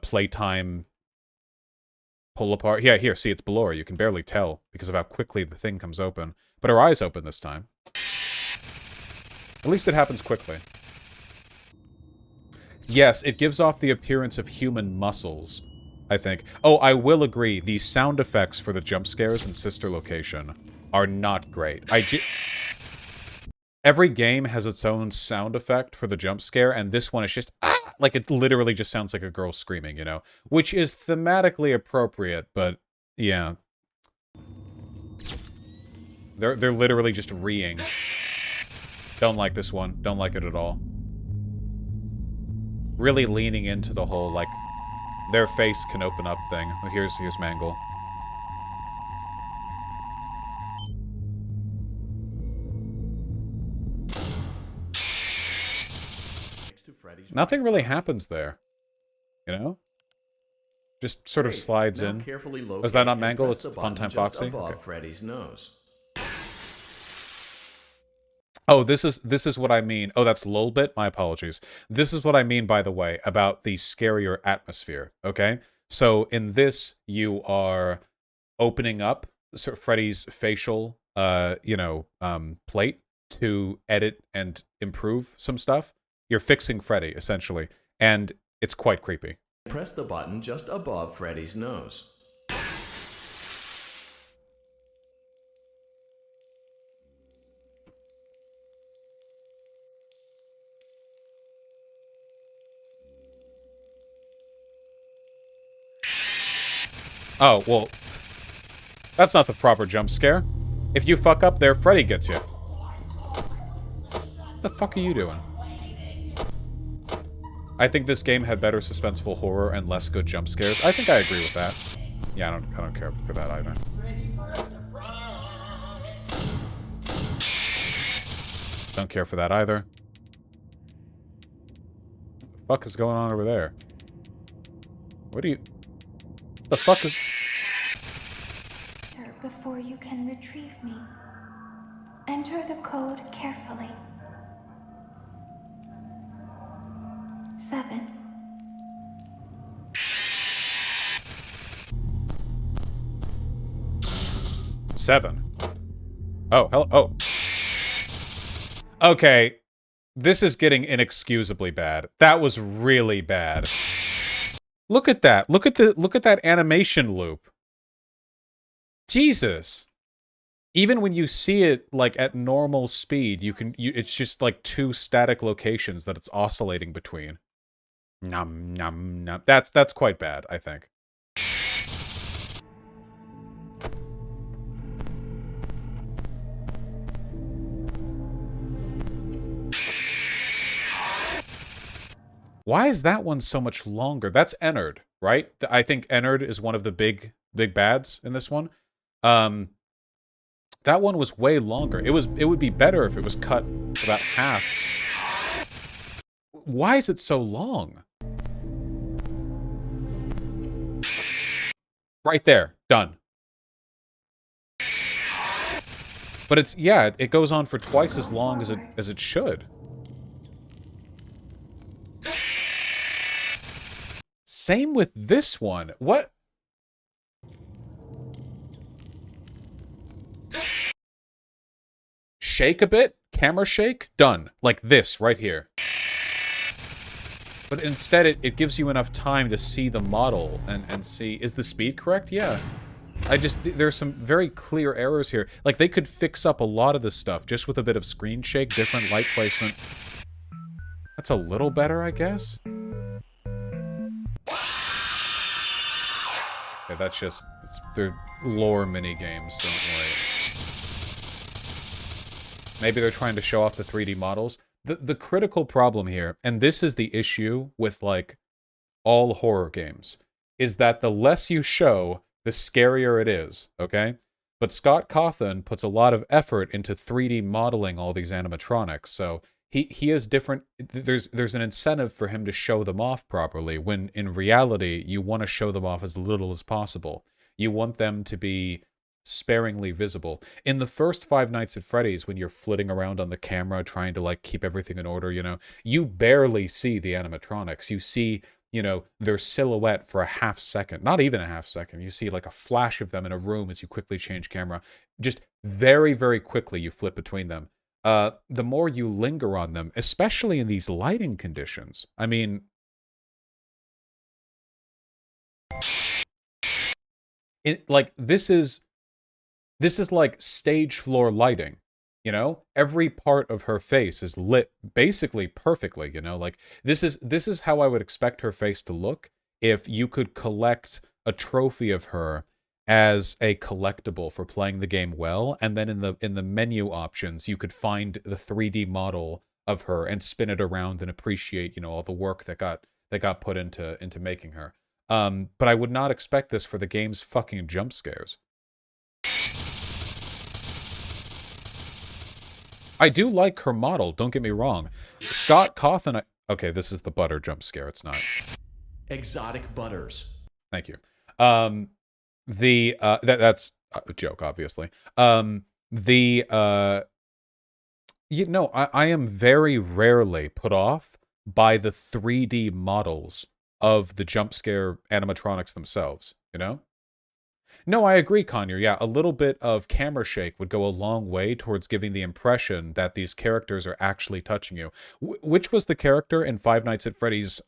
playtime pull apart. Yeah, here, see, it's Ballora. You can barely tell because of how quickly the thing comes open. But her eyes open this time. At least it happens quickly. Yes, it gives off the appearance of human muscles, I think. Oh, I will agree. The sound effects for the jump scares in Sister Location are not great. Every game has its own sound effect for the jump scare, and this one is just, like it literally just sounds like a girl screaming, which is thematically appropriate, but yeah. They're literally just reeing. Don't like this one. Don't like it at all. Really leaning into the whole, like, their face can open up thing. Oh, here's Mangle. Nothing really happens there. Just sort of slides in. Is that not Mangle? It's Funtime Foxy? Okay. Freddy's nose. Oh, this is what I mean. Oh, that's Lolbit? My apologies. This is what I mean, by the way, about the scarier atmosphere, okay? So in this, you are opening up sort of Freddy's facial, plate to edit and improve some stuff. You're fixing Freddy, essentially. And it's quite creepy. Press the button just above Freddy's nose. Oh, well, that's not the proper jump scare. If you fuck up there, Freddy gets you. What the fuck are you doing? I think this game had better suspenseful horror and less good jump scares. I think I agree with that. Yeah, I don't care for that either. Don't care for that either. What the fuck is going on over there? What do you... The fuck is... Before you can retrieve me, enter the code carefully. 7. Oh, hello. Oh. Okay. This is getting inexcusably bad. That was really bad. Look at that. Look at that animation loop. Jesus. Even when you see it like at normal speed, it's just like two static locations that it's oscillating between. Nom nom nom. That's quite bad, I think. Why is that one so much longer? That's Ennard, right? I think Ennard is one of the big bads in this one. That one was way longer. It would be better if it was cut about half. Why is it so long? Right there. Done. But it's, yeah, it goes on for twice as long as it should. Same with this one. What? Shake a bit? Camera shake? Done. Like this, right here. But instead, it gives you enough time to see the model and see... Is the speed correct? Yeah. There's some very clear errors here. Like, they could fix up a lot of this stuff just with a bit of screen shake, different light placement. That's a little better, I guess? Yeah, that's just... they're lore mini-games, don't worry. Maybe they're trying to show off the 3D models. The critical problem here, and this is the issue with, like, all horror games, is that the less you show, the scarier it is, okay? But Scott Cawthon puts a lot of effort into 3D modeling all these animatronics, so he has different... There's an incentive for him to show them off properly, when in reality, you want to show them off as little as possible. You want them to be sparingly visible. In the first Five Nights at Freddy's, when you're flitting around on the camera trying to, like, keep everything in order, you know, you barely see the animatronics. You see, you know, their silhouette for a half second. Not even a half second. You see, like, a flash of them in a room as you quickly change camera. Just very, very quickly you flip between them. The more you linger on them, especially in these lighting conditions. I mean... This is like stage floor lighting, you know? Every part of her face is lit basically perfectly, you know? Like, this is how I would expect her face to look if you could collect a trophy of her as a collectible for playing the game well, and then in the menu options, you could find the 3D model of her and spin it around and appreciate, you know, all the work that got put into making her. But I would not expect this for the game's fucking jump scares. I do like her model, don't get me wrong. Scott Cawthon... Okay, this is the butter jump scare, it's not. Exotic butters. Thank you. That's a joke, obviously. You know, I am very rarely put off by the 3D models of the jump scare animatronics themselves, you know? No, I agree, Conyer. Yeah, a little bit of camera shake would go a long way towards giving the impression that these characters are actually touching you. Which was the character in Five Nights at Freddy's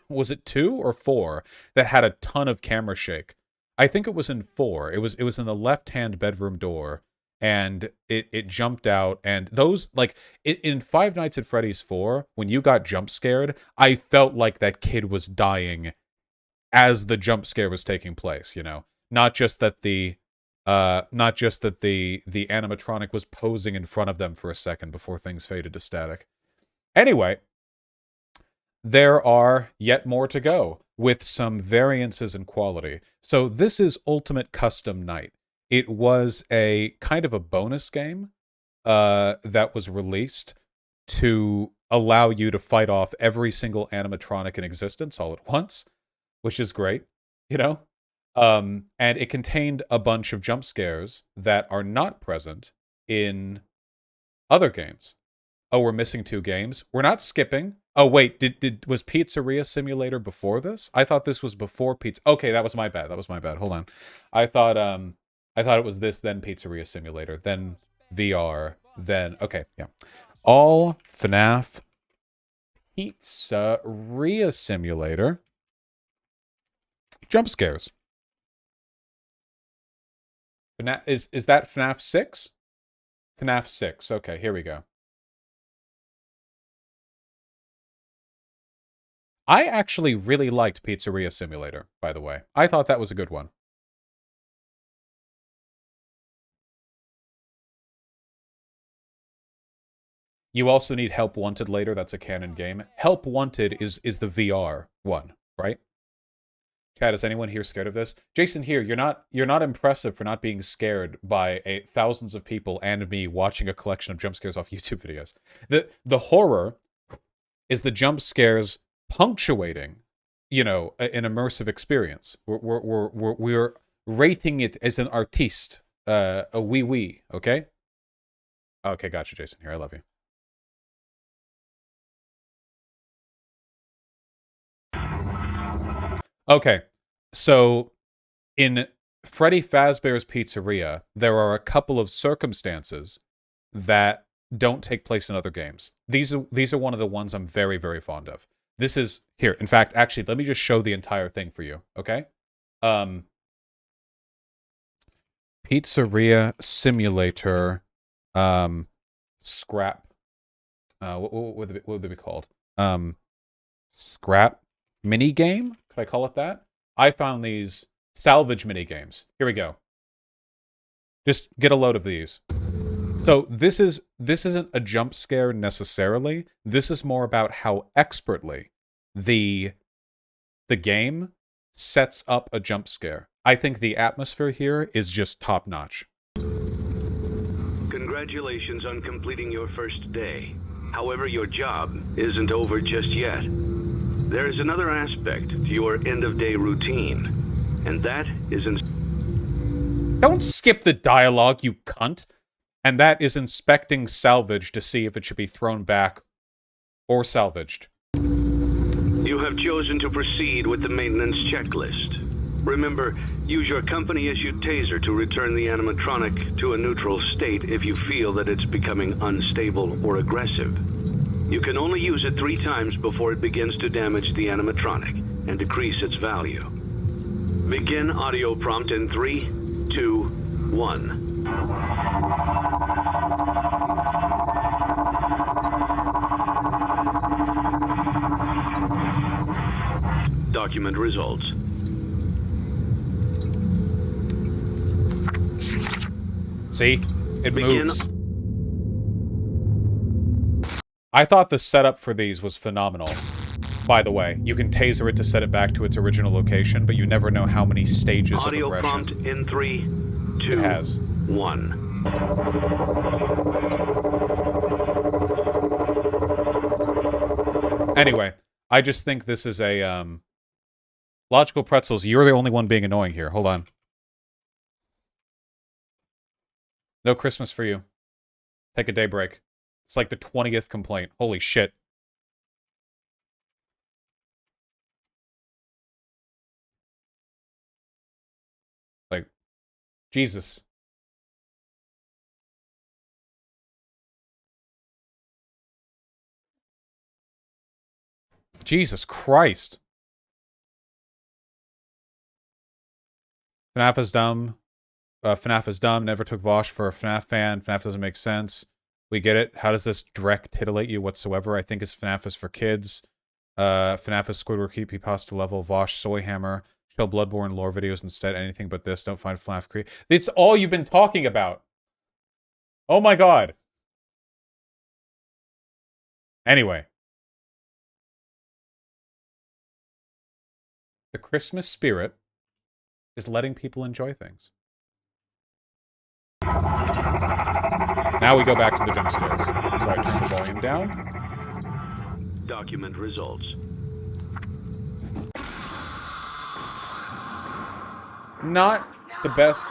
was it 2 or 4 that had a ton of camera shake? I think it was in 4. It was in the left-hand bedroom door, and it jumped out. And those, like, in Five Nights at Freddy's 4, when you got jump scared, I felt like that kid was dying as the jump scare was taking place. You know, not just that the the animatronic was posing in front of them for a second before things faded to static. Anyway, there are yet more to go, with some variances in quality. So this is Ultimate Custom Night. It was a kind of a bonus game that was released to allow you to fight off every single animatronic in existence all at once, which is great, you know? And it contained a bunch of jump scares that are not present in other games. Oh, we're missing 2 games. We're not skipping. Oh, wait, was Pizzeria Simulator before this? I thought this was before Pizza. Okay, that was my bad. That was my bad. Hold on. I thought it was this, then Pizzeria Simulator, then VR, then okay, yeah. All FNAF Pizzeria Simulator jump scares. Is that FNAF 6? FNAF 6. Okay, here we go. I actually really liked Pizzeria Simulator, by the way. I thought that was a good one. You also need Help Wanted later. That's a canon game. Help Wanted is the VR one, right? Chat, is anyone here scared of this? Jason here, you're not impressive for not being scared by thousands of people and me watching a collection of jump scares off YouTube videos. The horror is the jump scares punctuating, you know, an immersive experience. We're rating it as an artiste, a wee, okay? Okay, gotcha, Jason. Here, I love you. Okay, so in Freddy Fazbear's Pizzeria, there are a couple of circumstances that don't take place in other games. These are one of the ones I'm very, very fond of. This is here. In fact, actually, let me just show the entire thing for you, okay? Pizzeria Simulator, scrap. What would they be called? Scrap mini game? Could I call it that? I found these salvage mini games. Here we go. Just get a load of these. So this isn't a jump scare necessarily. This is more about how expertly the game sets up a jump scare. I think the atmosphere here is just top notch. Congratulations on completing your first day. However, your job isn't over just yet. There is another aspect to your end-of-day routine, and that is Don't skip the dialogue, you cunt. And that is inspecting salvage to see if it should be thrown back or salvaged. You have chosen to proceed with the maintenance checklist. Remember, use your company-issued taser to return the animatronic to a neutral state if you feel that it's becoming unstable or aggressive. You can only use it 3 times before it begins to damage the animatronic and decrease its value. Begin audio prompt in 3, 2, 1. Document results. See? It moves. I thought the setup for these was phenomenal. By the way, you can taser it to set it back to its original location, but you never know how many stages of aggression Audio prompt in 3, 2, it has. 1. Anyway, I just think this is a Logical Pretzels, you're the only one being annoying here. Hold on. No Christmas for you. Take a day break. It's like the 20th complaint. Holy shit. Like, Jesus. Jesus Christ. FNAF is dumb. FNAF is dumb. Never took Vaush for a FNAF fan. FNAF doesn't make sense. We get it. How does this direct titillate you whatsoever? I think FNAF is for kids. FNAF is Squidward creepypasta level. Vaush, Soy Hammer. Show Bloodborne lore videos instead. Anything but this. Don't find FNAF creepy. It's all you've been talking about. Oh my god. Anyway. The Christmas spirit is letting people enjoy things. Now we go back to the jump scares. So I turn the volume down. Document results. Not the best.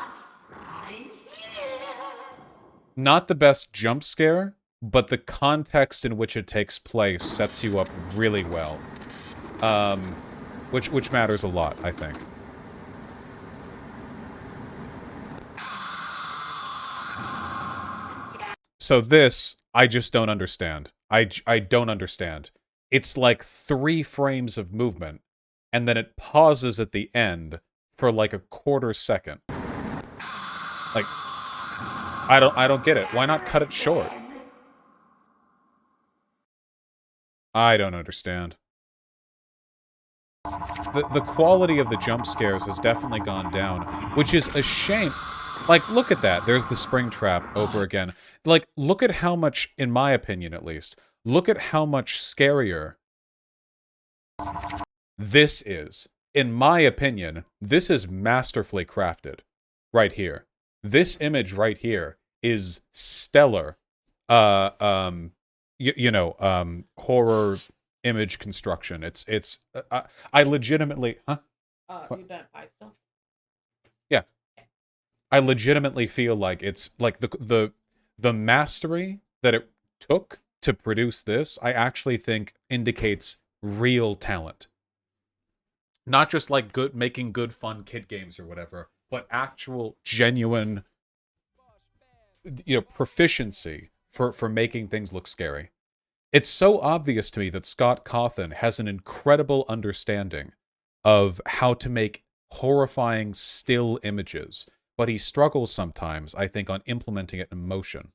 Not the best jump scare, but the context in which it takes place sets you up really well. Which matters a lot, I think. So this, I just don't understand. I don't understand. It's like 3 frames of movement, and then it pauses at the end for like a quarter second. Like, I don't get it. Why not cut it short? I don't understand. The quality of the jump scares has definitely gone down, which is a shame. Like, look at that. There's the spring trap over again. Like, look at how much, in my opinion at least, look at how much scarier this is. In my opinion, this is masterfully crafted right here. This image right here is stellar. Horror image construction. It's I legitimately, huh? You done fight still? Yeah. I legitimately feel like it's like the mastery that it took to produce this, I actually think indicates real talent. Not just like making good fun kid games or whatever, but actual genuine proficiency for making things look scary. It's so obvious to me that Scott Cawthon has an incredible understanding of how to make horrifying still images, but he struggles sometimes, I think, on implementing it in motion.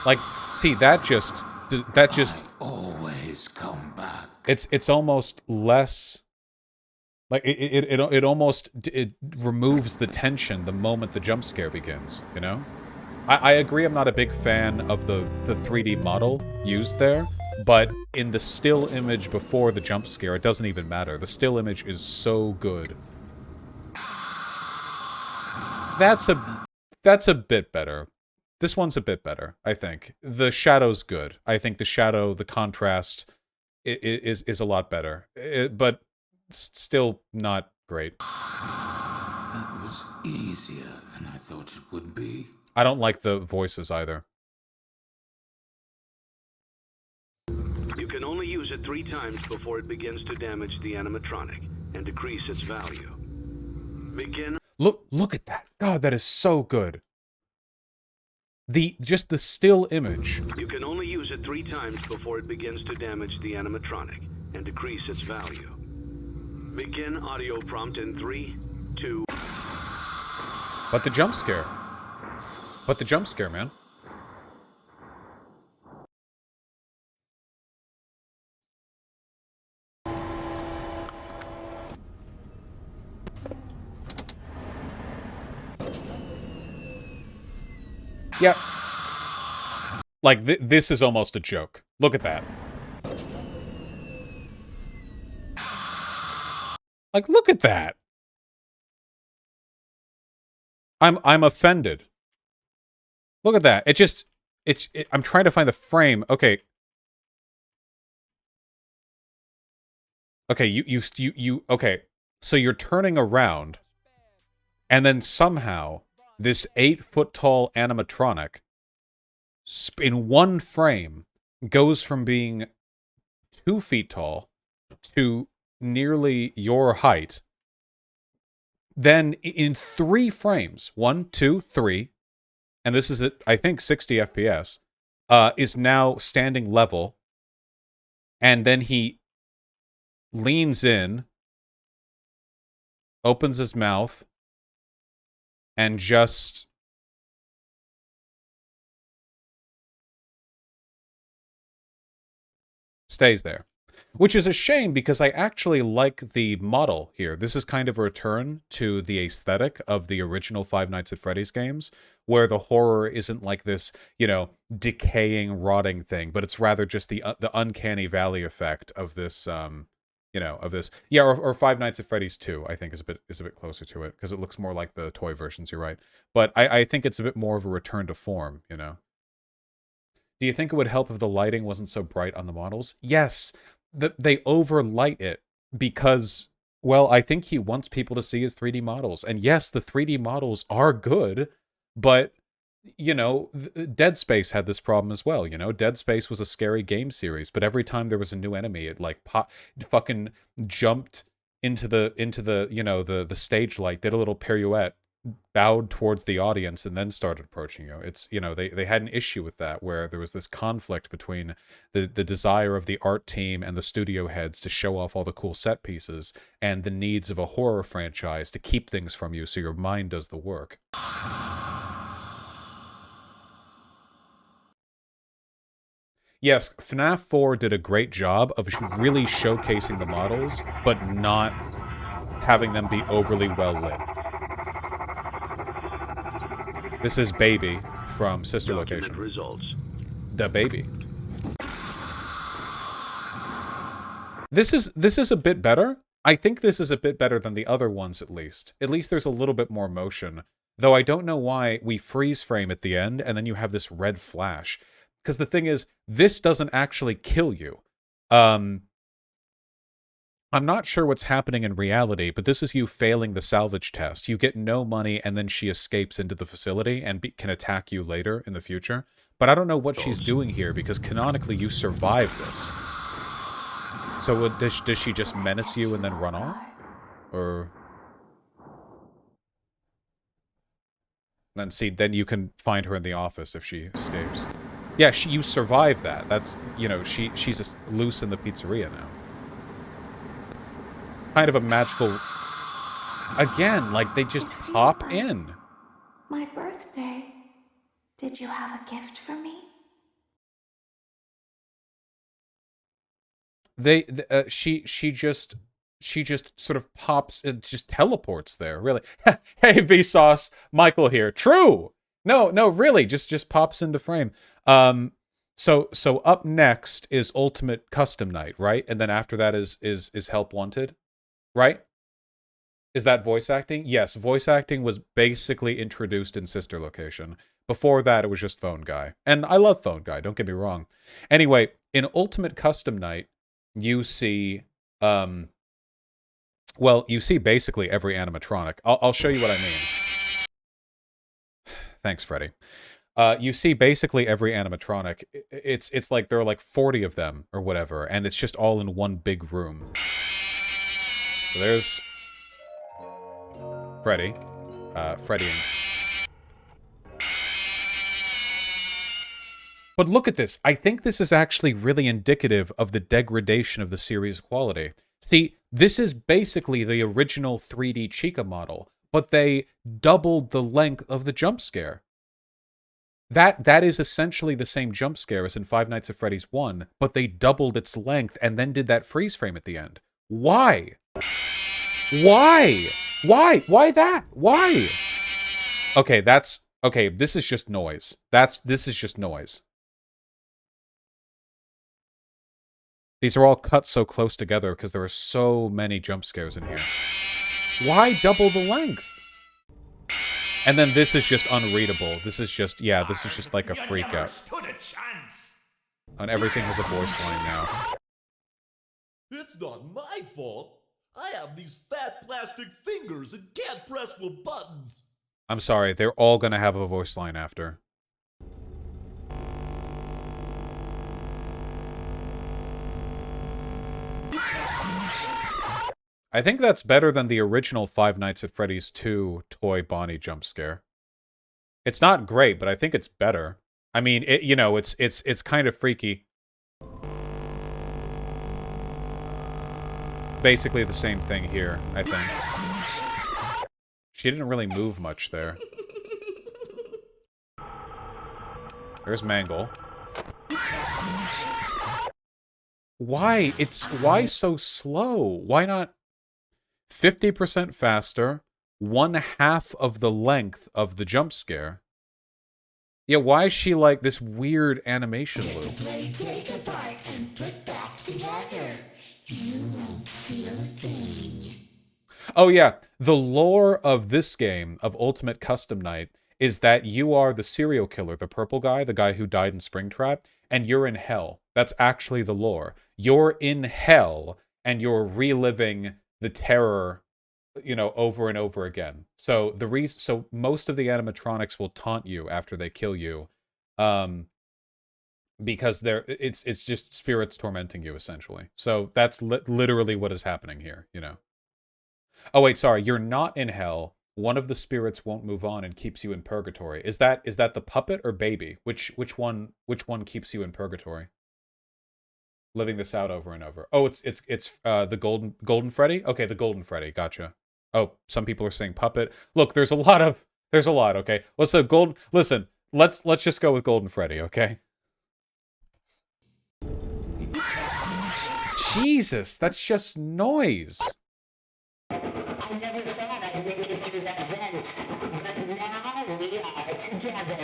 Like, see, that just always come back. It's almost less like it almost removes the tension the moment the jump scare begins, you know? I agree I'm not a big fan of the 3D model used there, but in the still image before the jump scare, it doesn't even matter. The still image is so good. That's a bit better. This one's a bit better, I think. The shadow's good. I think the contrast is a lot better. But still not great. That was easier than I thought it would be. I don't like the voices either. You can only use it 3 times before it begins to damage the animatronic and decrease its value. Begin. Look at that. God, that is so good. Just the still image. You can only use it 3 times before it begins to damage the animatronic and decrease its value. Begin audio prompt in 3, 2... But the jump scare. But the jump scare, man. Yeah. Like, this is almost a joke. Look at that. Like, look at that. I'm offended. Look at that. I'm trying to find the frame. Okay. Okay, okay. So you're turning around, and then somehow this 8-foot-tall animatronic in one frame goes from being 2 feet tall to nearly your height. Then in 3 frames, 1, 2, 3, and this is at, I think, 60 FPS, is now standing level, and then he leans in, opens his mouth, and just stays there. Which is a shame because I actually like the model here. This is kind of a return to the aesthetic of the original Five Nights at Freddy's games, where the horror isn't like this, you know, decaying, rotting thing, but it's rather just the uncanny valley effect of this, you know, of this. Yeah, or Five Nights at Freddy's 2, I think is a bit closer to it because it looks more like the toy versions. You're right, but I think it's a bit more of a return to form. You know. Do you think it would help if the lighting wasn't so bright on the models? Yes. They overlight it because, well, I think he wants people to see his 3D models. And yes, the 3D models are good, but, you know, Dead Space had this problem as well, you know? Dead Space was a scary game series, but every time there was a new enemy, it, like, fucking jumped into the you know, the stage light, did a little pirouette, bowed towards the audience, and then started approaching you. It's, you know, they had an issue with that, where there was this conflict between the desire of the art team and the studio heads to show off all the cool set pieces and the needs of a horror franchise to keep things from you so your mind does the work. Yes, FNAF 4 did a great job of really showcasing the models, but not having them be overly well lit. This is Baby from Sister Location. Results. The Baby. This is a bit better. I think this is a bit better than the other ones, at least. At least there's a little bit more motion. Though I don't know why we freeze frame at the end, and then you have this red flash. Because the thing is, this doesn't actually kill you. I'm not sure what's happening in reality, but this is you failing the salvage test. You get no money, and then she escapes into the facility and can attack you later in the future. But I don't know what she's doing here, because canonically you survived this. So does she just menace you and then run off? Or... then you can find her in the office if she escapes. Yeah, you survived that. That's, you know, she's just loose in the pizzeria now. Kind of a magical... Again, like, they just hop in. My birthday. Did you have a gift for me? She just sort of pops, it just teleports there, really. Hey, Vsauce, Michael here. True! No, really, just pops into frame. So up next is Ultimate Custom Night, right? And then after that is Help Wanted, right? Is that voice acting? Yes, voice acting was basically introduced in Sister Location. Before that, it was just Phone Guy. And I love Phone Guy, don't get me wrong. Anyway, in Ultimate Custom Night, you see, well, you see basically every animatronic. I'll show you what I mean. Thanks, Freddy. You see basically every animatronic. It's like there are like 40 of them or whatever, and it's just all in one big room. So there's Freddy. Freddy and... But look at this. I think this is actually really indicative of the degradation of the series' quality. See, this is basically the original 3D Chica model, but they doubled the length of the jump scare. That is essentially the same jump scare as in Five Nights at Freddy's 1, but they doubled its length and then did that freeze frame at the end. Why? Why? Why that? Why? Okay, okay, this is just noise. This is just noise. These are all cut so close together because there are so many jump scares in here. Why double the length? And then this is just unreadable. This is just, yeah, this is just like a freak out. And everything has a voice line now. It's not my fault. I have these fat plastic fingers and can't press the buttons. I'm sorry, they're all gonna have a voice line after. I think that's better than the original Five Nights at Freddy's 2 Toy Bonnie jump scare. It's not great, but I think it's better. I mean, you know, it's kind of freaky. Basically the same thing here, I think. She didn't really move much there. There's Mangle. Why? Why so slow? Why not 50% faster, 1/2 of the length of the jump scare? Yeah, why is she like this weird animation loop? Take apart and put back together. You won't feel a thing. Oh yeah, the lore of this game, of Ultimate Custom Night, is that you are the serial killer, the purple guy, the guy who died in Springtrap, and you're in hell. That's actually the lore. You're in hell, and you're reliving the terror, you know, over and over again. So so most of the animatronics will taunt you after they kill you, because it's just spirits tormenting you essentially. So that's literally what is happening here, you know. Oh wait, sorry, you're not in hell. One of the spirits won't move on and keeps you in purgatory. Is that the puppet or baby? Which one keeps you in purgatory? Living this out over and over. Oh, it's the golden Freddy? Okay, the golden Freddy. Gotcha. Oh, some people are saying puppet. Look, there's a lot, okay? Listen, let's just go with golden Freddy, okay? Jesus, that's just noise. I never thought I'd make it through that vent, but now we are together.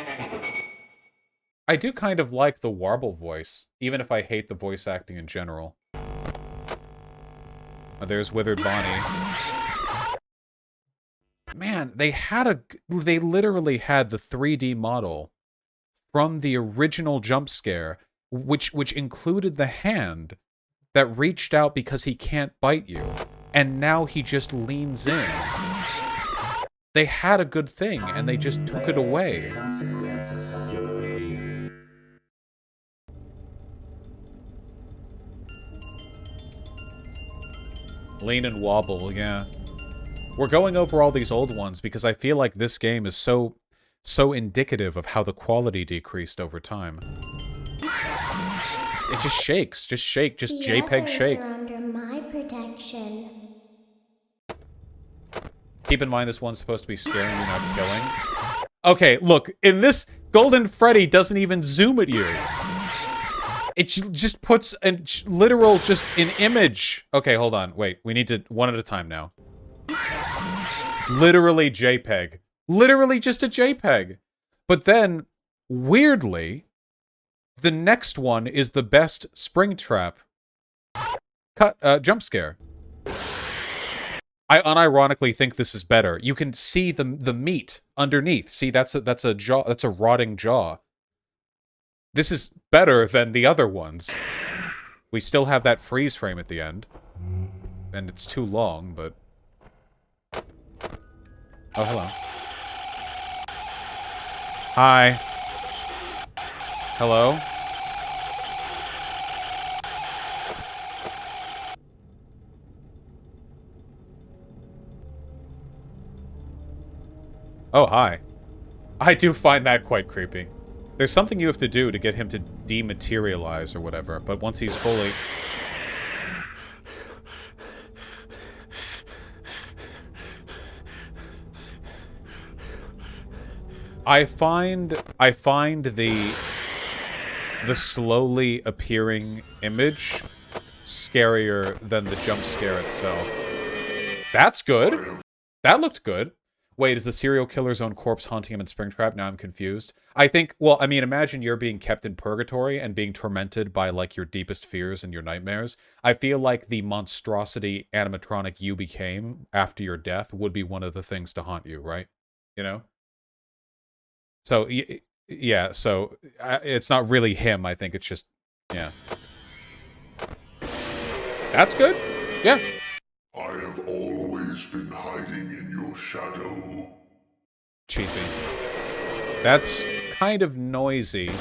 I do kind of like the warble voice, even if I hate the voice acting in general. Oh, there's Withered Bonnie. Man, they literally had the 3D model from the original jump scare, which included the hand that reached out because he can't bite you. And now he just leans in. They had a good thing, and they just took it away. Lean and wobble, yeah. We're going over all these old ones because I feel like this game is so indicative of how the quality decreased over time. It just shakes, just JPEG shake. Are under my protection. Keep in mind this one's supposed to be scaring you, not killing. Okay, look, in this, Golden Freddy doesn't even zoom at you. It just puts a literal, just an image. Okay, hold on, wait, we need to, one at a time now. Literally JPEG. Literally just a JPEG. But then, weirdly, the next one is the best Springtrap jump scare. I unironically think this is better. You can see the meat underneath. See, that's a jaw. That's a rotting jaw. This is better than the other ones. We still have that freeze frame at the end, and it's too long. But oh, hello. Hi. Hello. Oh, hi. I do find that quite creepy. There's something you have to do to get him to dematerialize or whatever, but once he's fully... I find the slowly appearing image scarier than the jump scare itself. That's good. That looked good. Wait, is the serial killer's own corpse haunting him in Springtrap? Now I'm confused. I think, well, I mean, imagine you're being kept in purgatory and being tormented by, like, your deepest fears and your nightmares. I feel like the monstrosity animatronic you became after your death would be one of the things to haunt you, right? You know? So, yeah, so it's not really him, I think it's just, yeah. That's good. Yeah. I have always been hiding in your shadow. Cheesy. That's kind of noisy.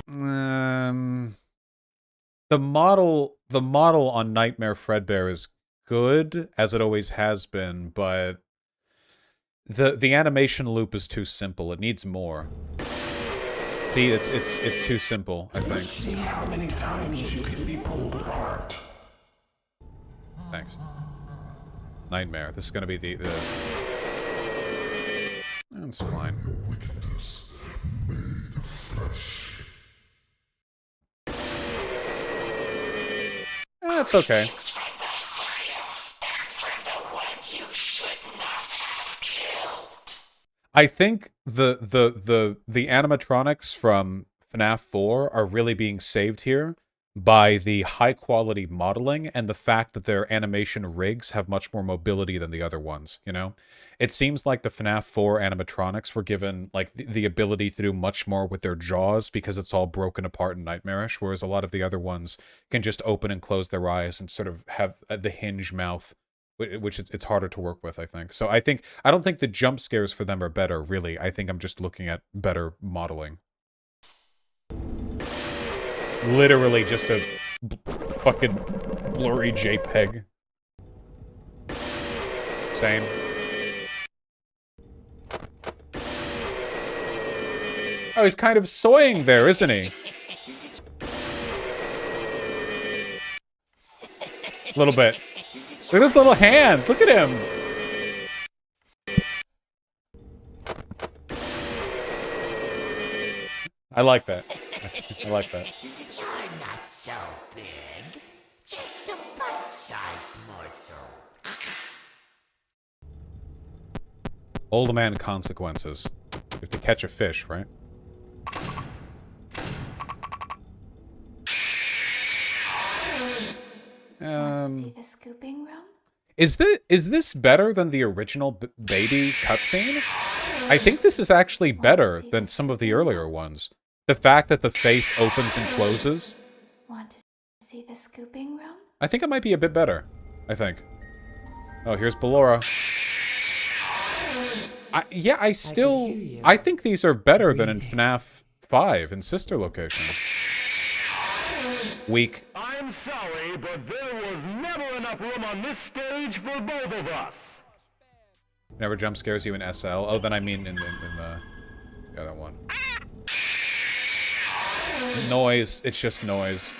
The model on Nightmare Fredbear is good, as it always has been, but the animation loop is too simple. It needs more. See, it's too simple, I think. See how many times you can be pulled apart. Thanks. Nightmare. This is gonna be the... That's fine. That's okay. I think the animatronics from FNAF 4 are really being saved here by the high-quality modeling and the fact that their animation rigs have much more mobility than the other ones, you know? It seems like the FNAF 4 animatronics were given, like, the ability to do much more with their jaws because it's all broken apart and nightmarish, whereas a lot of the other ones can just open and close their eyes and sort of have the hinge mouth, which it's harder to work with, I think. So I don't think the jump scares for them are better, really. I think I'm just looking at better modeling. Literally just a fucking blurry JPEG. Same. Oh, he's kind of soying there, isn't he? A little bit. Look at his little hands. Look at him. I like that. I like that. You're not so big. Just a bite-sized morsel. Old man consequences. You have to catch a fish, right? Want to see the scooping room? Is this better than the original baby cutscene? I think this is actually better than some of the earlier ones. The fact that the face opens and closes. Want to see the scooping room? I think it might be a bit better. I think. Oh, here's Ballora. I think these are better than in FNAF 5 in Sister Location. Weak. I'm sorry, but there was never enough room on this stage for both of us. Never jump scares you in SL. Oh, then I mean in the other one. Noise. It's just noise.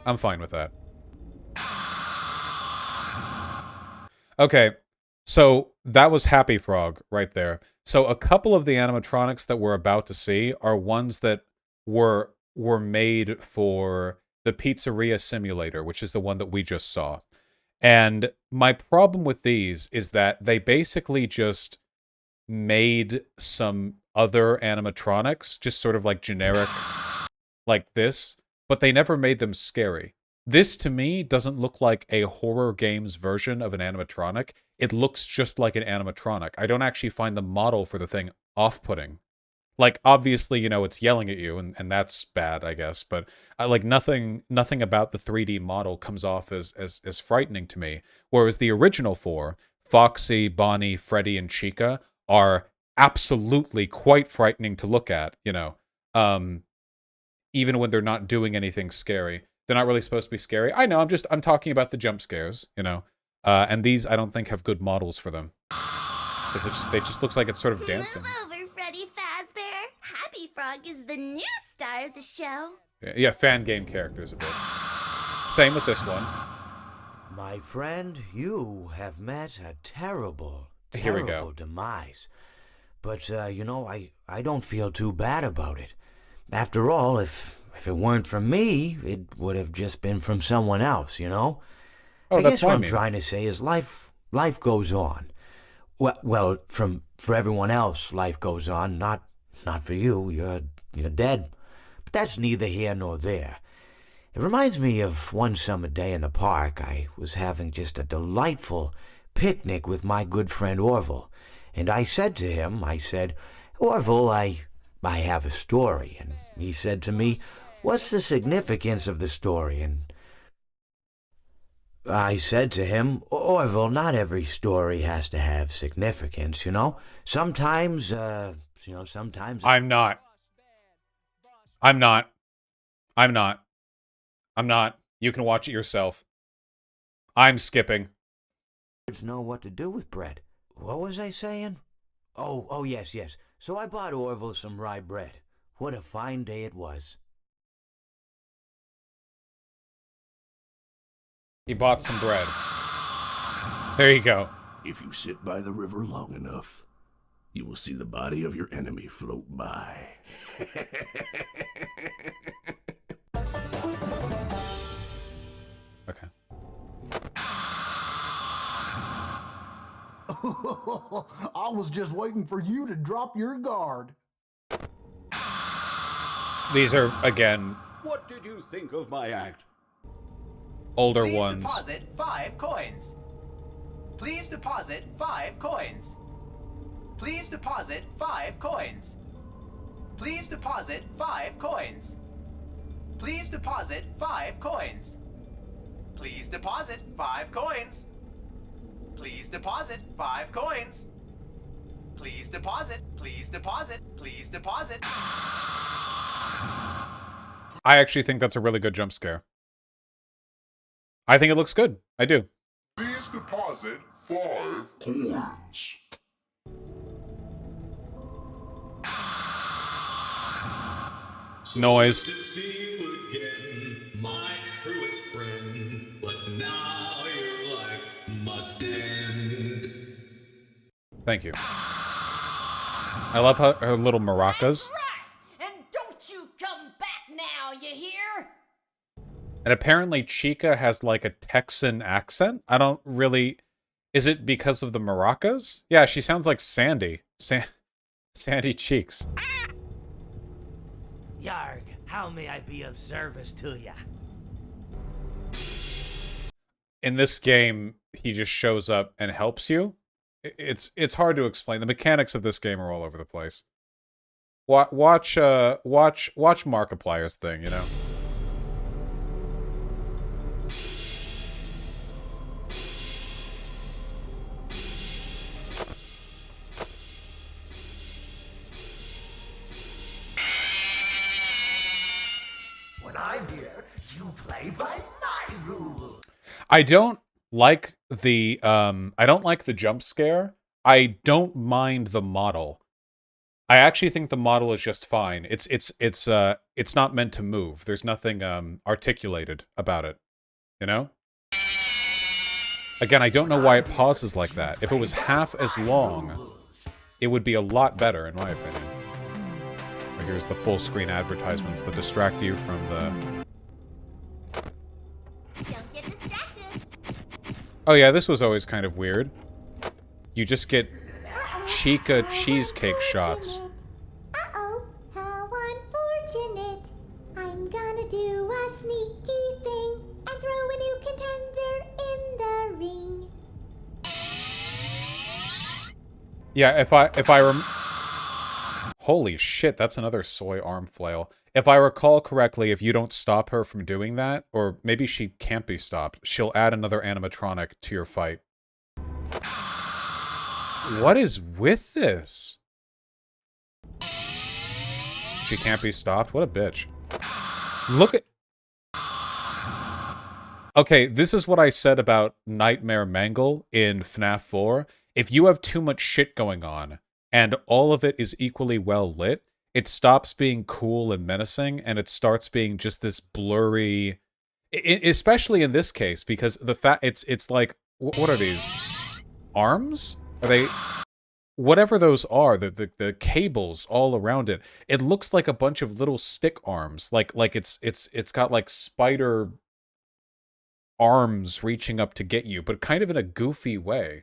I'm fine with that. Okay, so that was Happy Frog right there. So a couple of the animatronics that we're about to see are ones that were made for the Pizzeria simulator, which is the one that we just saw. And my problem with these is that they basically just made some other animatronics, just sort of like generic, like this, but they never made them scary. This, to me, doesn't look like a horror game's version of an animatronic. It looks just like an animatronic. I don't actually find the model for the thing off-putting. Like, obviously, you know, it's yelling at you, and that's bad, I guess, but like nothing about the 3D model comes off as frightening to me. Whereas the original four, Foxy, Bonnie, Freddy, and Chica, are absolutely quite frightening to look at, you know. Even when they're not doing anything scary. They're not really supposed to be scary. I know, I'm talking about the jump scares, you know. And these, I don't think, have good models for them. It just looks like it's sort of dancing. Move over, Freddy Fazbear. Happy Frog is the new star of the show. Yeah, fan game characters a bit. Same with this one. My friend, you have met a terrible, Here we terrible go. demise. But, you know, I don't feel too bad about it. After all, if it weren't from me, it would have just been from someone else, you know? Oh, I that's guess what what I I'm mean. trying to say is life goes on. Well, for everyone else, life goes on. Not for you. You're dead. But that's neither here nor there. It reminds me of one summer day in the park. I was having just a delightful picnic with my good friend Orville. And I said to him, Orville, I have a story. And he said to me, what's the significance of the story? And I said to him, Orville, not every story has to have significance, you know? Sometimes, sometimes... I'm not. I'm not. I'm not. You can watch it yourself. I'm skipping. Know what to do with bread. What was I saying? Oh, yes. So I bought Orville some rye bread. What a fine day it was. He bought some bread. There you go. If you sit by the river long enough, you will see the body of your enemy float by. Okay. I was just waiting for you to drop your guard. These are, again... What did you think of my act? Older Please ones. deposit 5 coins. Please deposit 5 coins. Please deposit 5 coins. Please deposit 5 coins. Please deposit 5 coins. Please deposit 5 coins. Please deposit 5 coins. Please deposit. Please deposit. Please deposit. I actually think that's a really good jump scare. I think it looks good. I do. Please deposit 5 coins. Noise. My truest friend, but now your life must end. Thank you. I love her little maracas. And don't you come back now, you hear? And apparently Chica has like a Texan accent. I don't really... Is it because of the maracas? Yeah, she sounds like Sandy. Sandy Cheeks. Yarg, how may I be of service to ya? In this game, he just shows up and helps you. It's hard to explain. The mechanics of this game are all over the place. Watch Markiplier's thing, you know? When I'm here, you play by my rules. I don't like the jump scare. I don't mind the model. I actually think the model is just fine. It's not meant to move. There's nothing articulated about it. You know? Again, I don't know why it pauses like that. If it was half as long, it would be a lot better, in my opinion. Here's the full screen advertisements that distract you from the... Don't get distracted. Oh yeah, this was always kind of weird. You just get Chica cheesecake shots. Uh-oh, how unfortunate. I'm gonna do a sneaky thing and throw a new contender in the ring. Yeah, if I Holy shit, that's another soy arm flail. If I recall correctly, if you don't stop her from doing that, or maybe she can't be stopped, she'll add another animatronic to your fight. What is with this? She can't be stopped? What a bitch. Look at... Okay, this is what I said about Nightmare Mangle in FNAF 4. If you have too much shit going on, and all of it is equally well lit, it stops being cool and menacing, and it starts being just this blurry... especially in this case, because the fact it's like... What are these? Arms? Are they... Whatever those are, the cables all around it, it looks like a bunch of little stick arms. Like it's got like spider arms reaching up to get you, but kind of in a goofy way.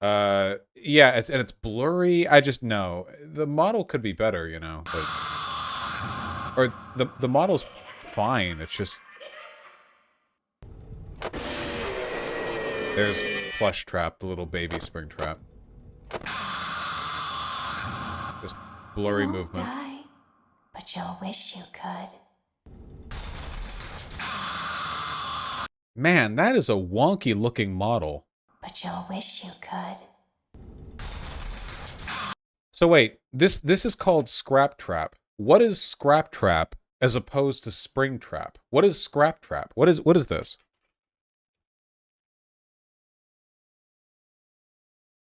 Yeah, it's blurry. I just know the model could be better, you know, but or the model's fine. It's just there's Plush Trap, the little baby spring trap. Just blurry movement. Die, but you'll wish you could. Man, that is a wonky looking model. But you'll wish you could. So wait, this is called Scrap Trap. What is Scrap Trap as opposed to Springtrap. What is Scrap Trap? What is this?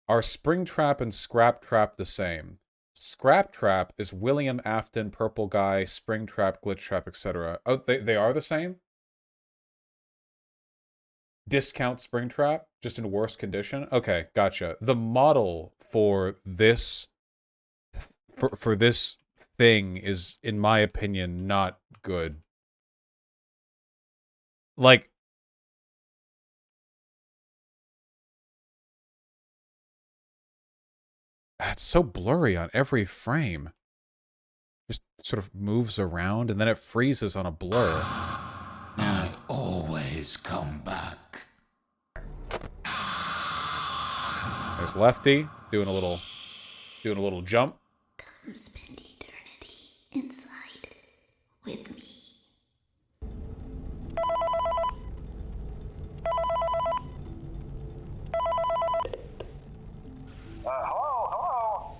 Are Springtrap and Scrap Trap the same? Scrap Trap is William Afton, Purple Guy, Springtrap, Glitch Trap, etc. Oh, they are the same? Discount Springtrap, just in worse condition? Okay, gotcha. The model for this for this thing is, in my opinion, not good. Like, it's so blurry on every frame. Just sort of moves around and then it freezes on a blur. I always come back. There's Lefty doing a little jump. Come spend eternity inside with me. Hello.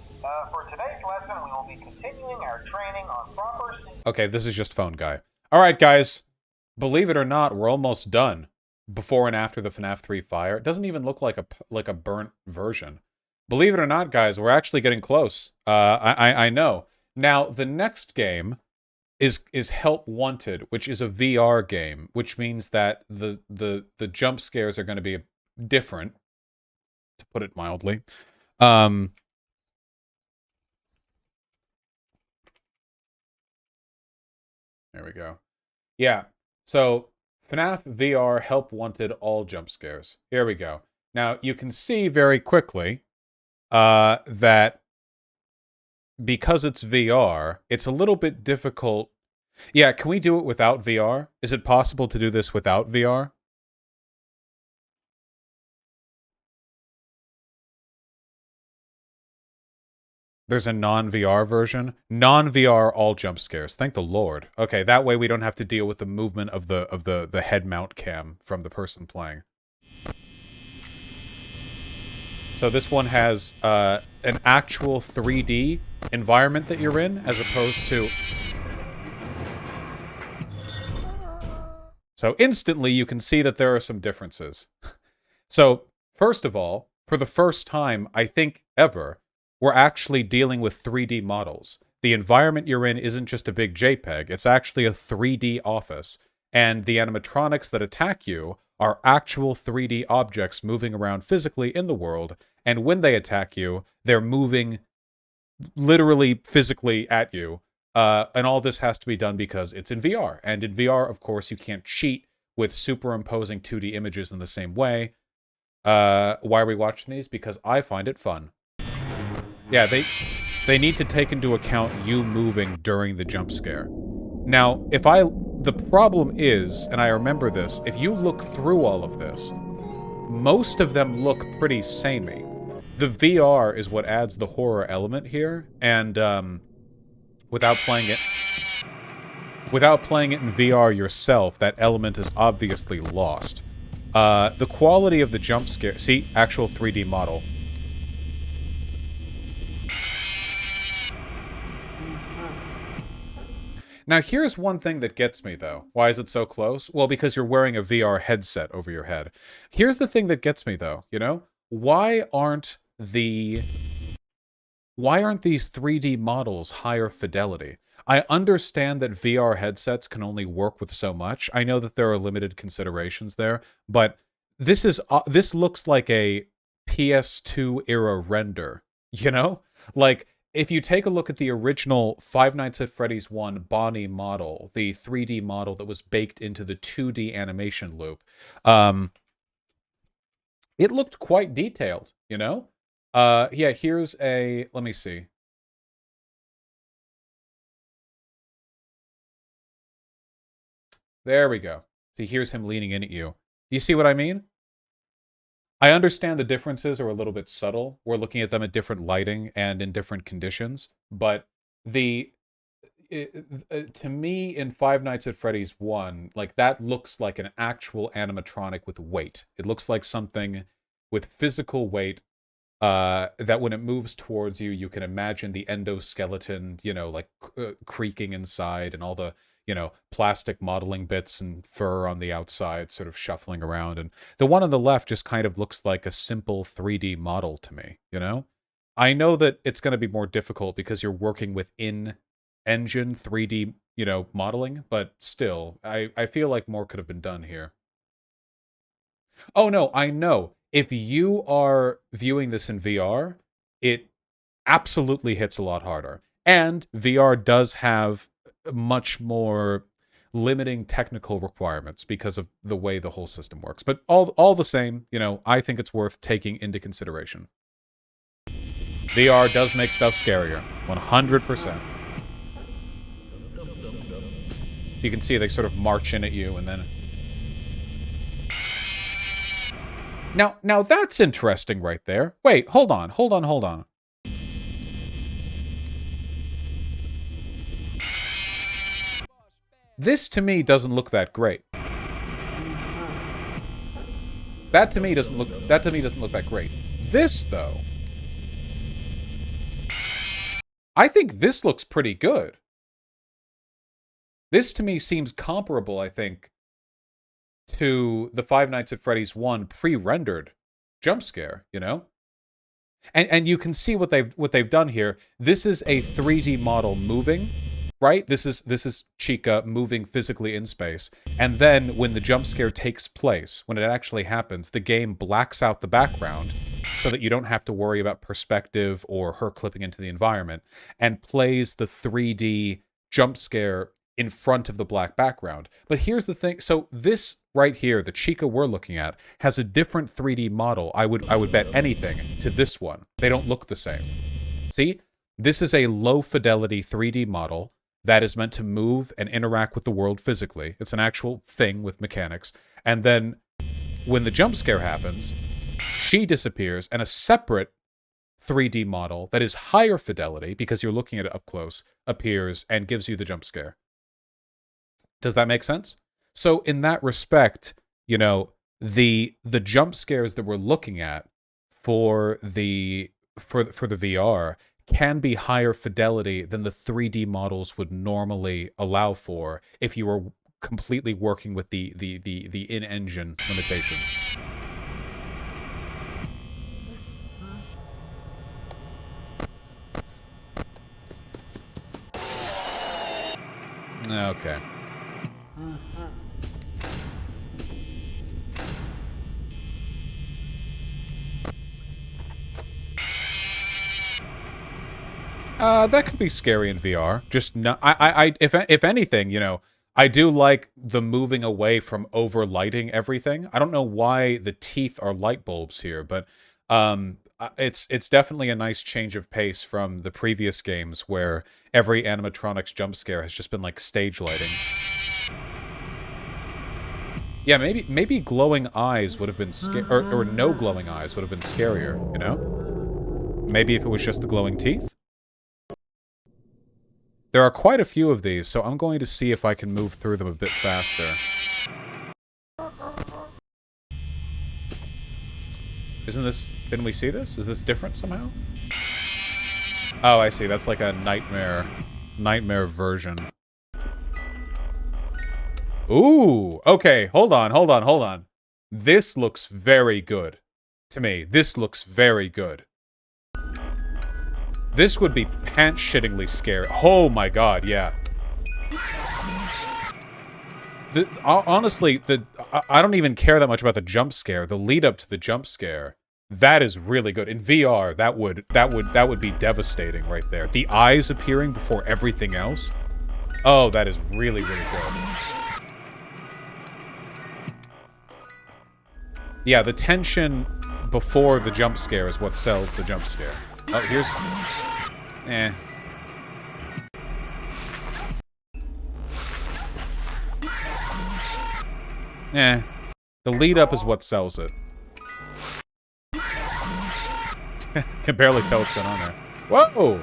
For today's lesson, we will be continuing our training on proper... Okay, this is just phone guy. All right, guys. Believe it or not, we're almost done. Before and after the FNAF 3 fire. It doesn't even look like a burnt version. Believe it or not, guys, we're actually getting close. I know. Now, the next game is Help Wanted, which is a VR game, which means that the jump scares are going to be different, to put it mildly. There we go. Yeah. So FNAF VR Help Wanted all jump scares. Here we go. Now, you can see very quickly that because it's VR, it's a little bit difficult. Yeah, can we do it without VR? Is it possible to do this without VR? There's a non-VR version. Non-VR all jump scares. Thank the Lord. Okay, that way we don't have to deal with the movement of the head mount cam from the person playing. So this one has an actual 3D environment that you're in, as opposed to... So instantly you can see that there are some differences. So, first of all, for the first time, I think ever, we're actually dealing with 3D models. The environment you're in isn't just a big JPEG, it's actually a 3D office. And the animatronics that attack you are actual 3D objects moving around physically in the world, and when they attack you, they're moving literally physically at you. And all this has to be done because it's in VR. And in VR, of course, you can't cheat with superimposing 2D images in the same way. Why are we watching these? Because I find it fun. Yeah, they need to take into account you moving during the jump scare. Now, the problem is, and I remember this, if you look through all of this, most of them look pretty samey. The VR is what adds the horror element here, and without playing it in VR yourself, that element is obviously lost. The quality of the jump scare, see, actual 3D model. Now, here's one thing that gets me, though. Why is it so close? Well, because you're wearing a VR headset over your head. Here's the thing that gets me, though, you know? Why aren't these 3D models higher fidelity? I understand that VR headsets can only work with so much. I know that there are limited considerations there, but this looks like a PS2 era render, you know? Like, if you take a look at the original Five Nights at Freddy's 1 Bonnie model, the 3D model that was baked into the 2D animation loop, it looked quite detailed, you know? Yeah, here's a... Let me see. There we go. See, here's him leaning in at you. Do you see what I mean? I understand the differences are a little bit subtle. We're looking at them at different lighting and in different conditions. But to me, in Five Nights at Freddy's 1, like, that looks like an actual animatronic with weight. It looks like something with physical weight that when it moves towards you, you can imagine the endoskeleton, you know, like creaking inside and all the, you know, plastic modeling bits and fur on the outside sort of shuffling around. And the one on the left just kind of looks like a simple 3D model to me, you know? I know that it's going to be more difficult because you're working with in-engine 3D, you know, modeling, but still, I feel like more could have been done here. Oh no, I know. If you are viewing this in VR, it absolutely hits a lot harder. And VR does have much more limiting technical requirements because of the way the whole system works. But all the same, you know, I think it's worth taking into consideration. VR does make stuff scarier, 100%. So you can see they sort of march in at you and then... Now that's interesting right there. Wait, hold on. This to me doesn't look that great. That to me doesn't look that great. This though, I think this looks pretty good. This to me seems comparable, I think, to the Five Nights at Freddy's 1 pre-rendered jump scare, you know? And you can see what they've done here. This is a 3D model moving, right? This is Chica moving physically in space. And then when the jump scare takes place, when it actually happens, the game blacks out the background so that you don't have to worry about perspective or her clipping into the environment, and plays the 3D jump scare in front of the black background. But here's the thing. So this right here, the Chica we're looking at, has a different 3D model. I would bet anything to this one. They don't look the same. See? This is a low fidelity 3D model that is meant to move and interact with the world physically. It's an actual thing with mechanics. And then when the jump scare happens, she disappears and a separate 3D model that is higher fidelity, because you're looking at it up close, appears and gives you the jump scare. Does that make sense? So in that respect, you know, the jump scares that we're looking at for the VR can be higher fidelity than the 3D models would normally allow for if you were completely working with the in-engine limitations. Okay. That could be scary in VR. Just no, if anything, you know, I do like the moving away from over lighting everything. I don't know why the teeth are light bulbs here, but it's definitely a nice change of pace from the previous games where every animatronics jump scare has just been like stage lighting. Yeah, maybe glowing eyes would have been or no glowing eyes would have been scarier, you know? Maybe if it was just the glowing teeth? There are quite a few of these, so I'm going to see if I can move through them a bit faster. Didn't we see this? Is this different somehow? Oh, I see. That's like a nightmare version. Ooh, okay, hold on. This looks very good to me. This looks very good. This would be pants-shittingly scary. Oh my god, yeah. Honestly, I don't even care that much about the jump scare. The lead up to the jump scare, that is really good. In VR, that would be devastating right there. The eyes appearing before everything else. Oh, that is really, really good. Yeah, the tension before the jump scare is what sells the jump scare. Oh, here's... Eh. Eh. The lead-up is what sells it. Can barely tell what's going on there. Whoa!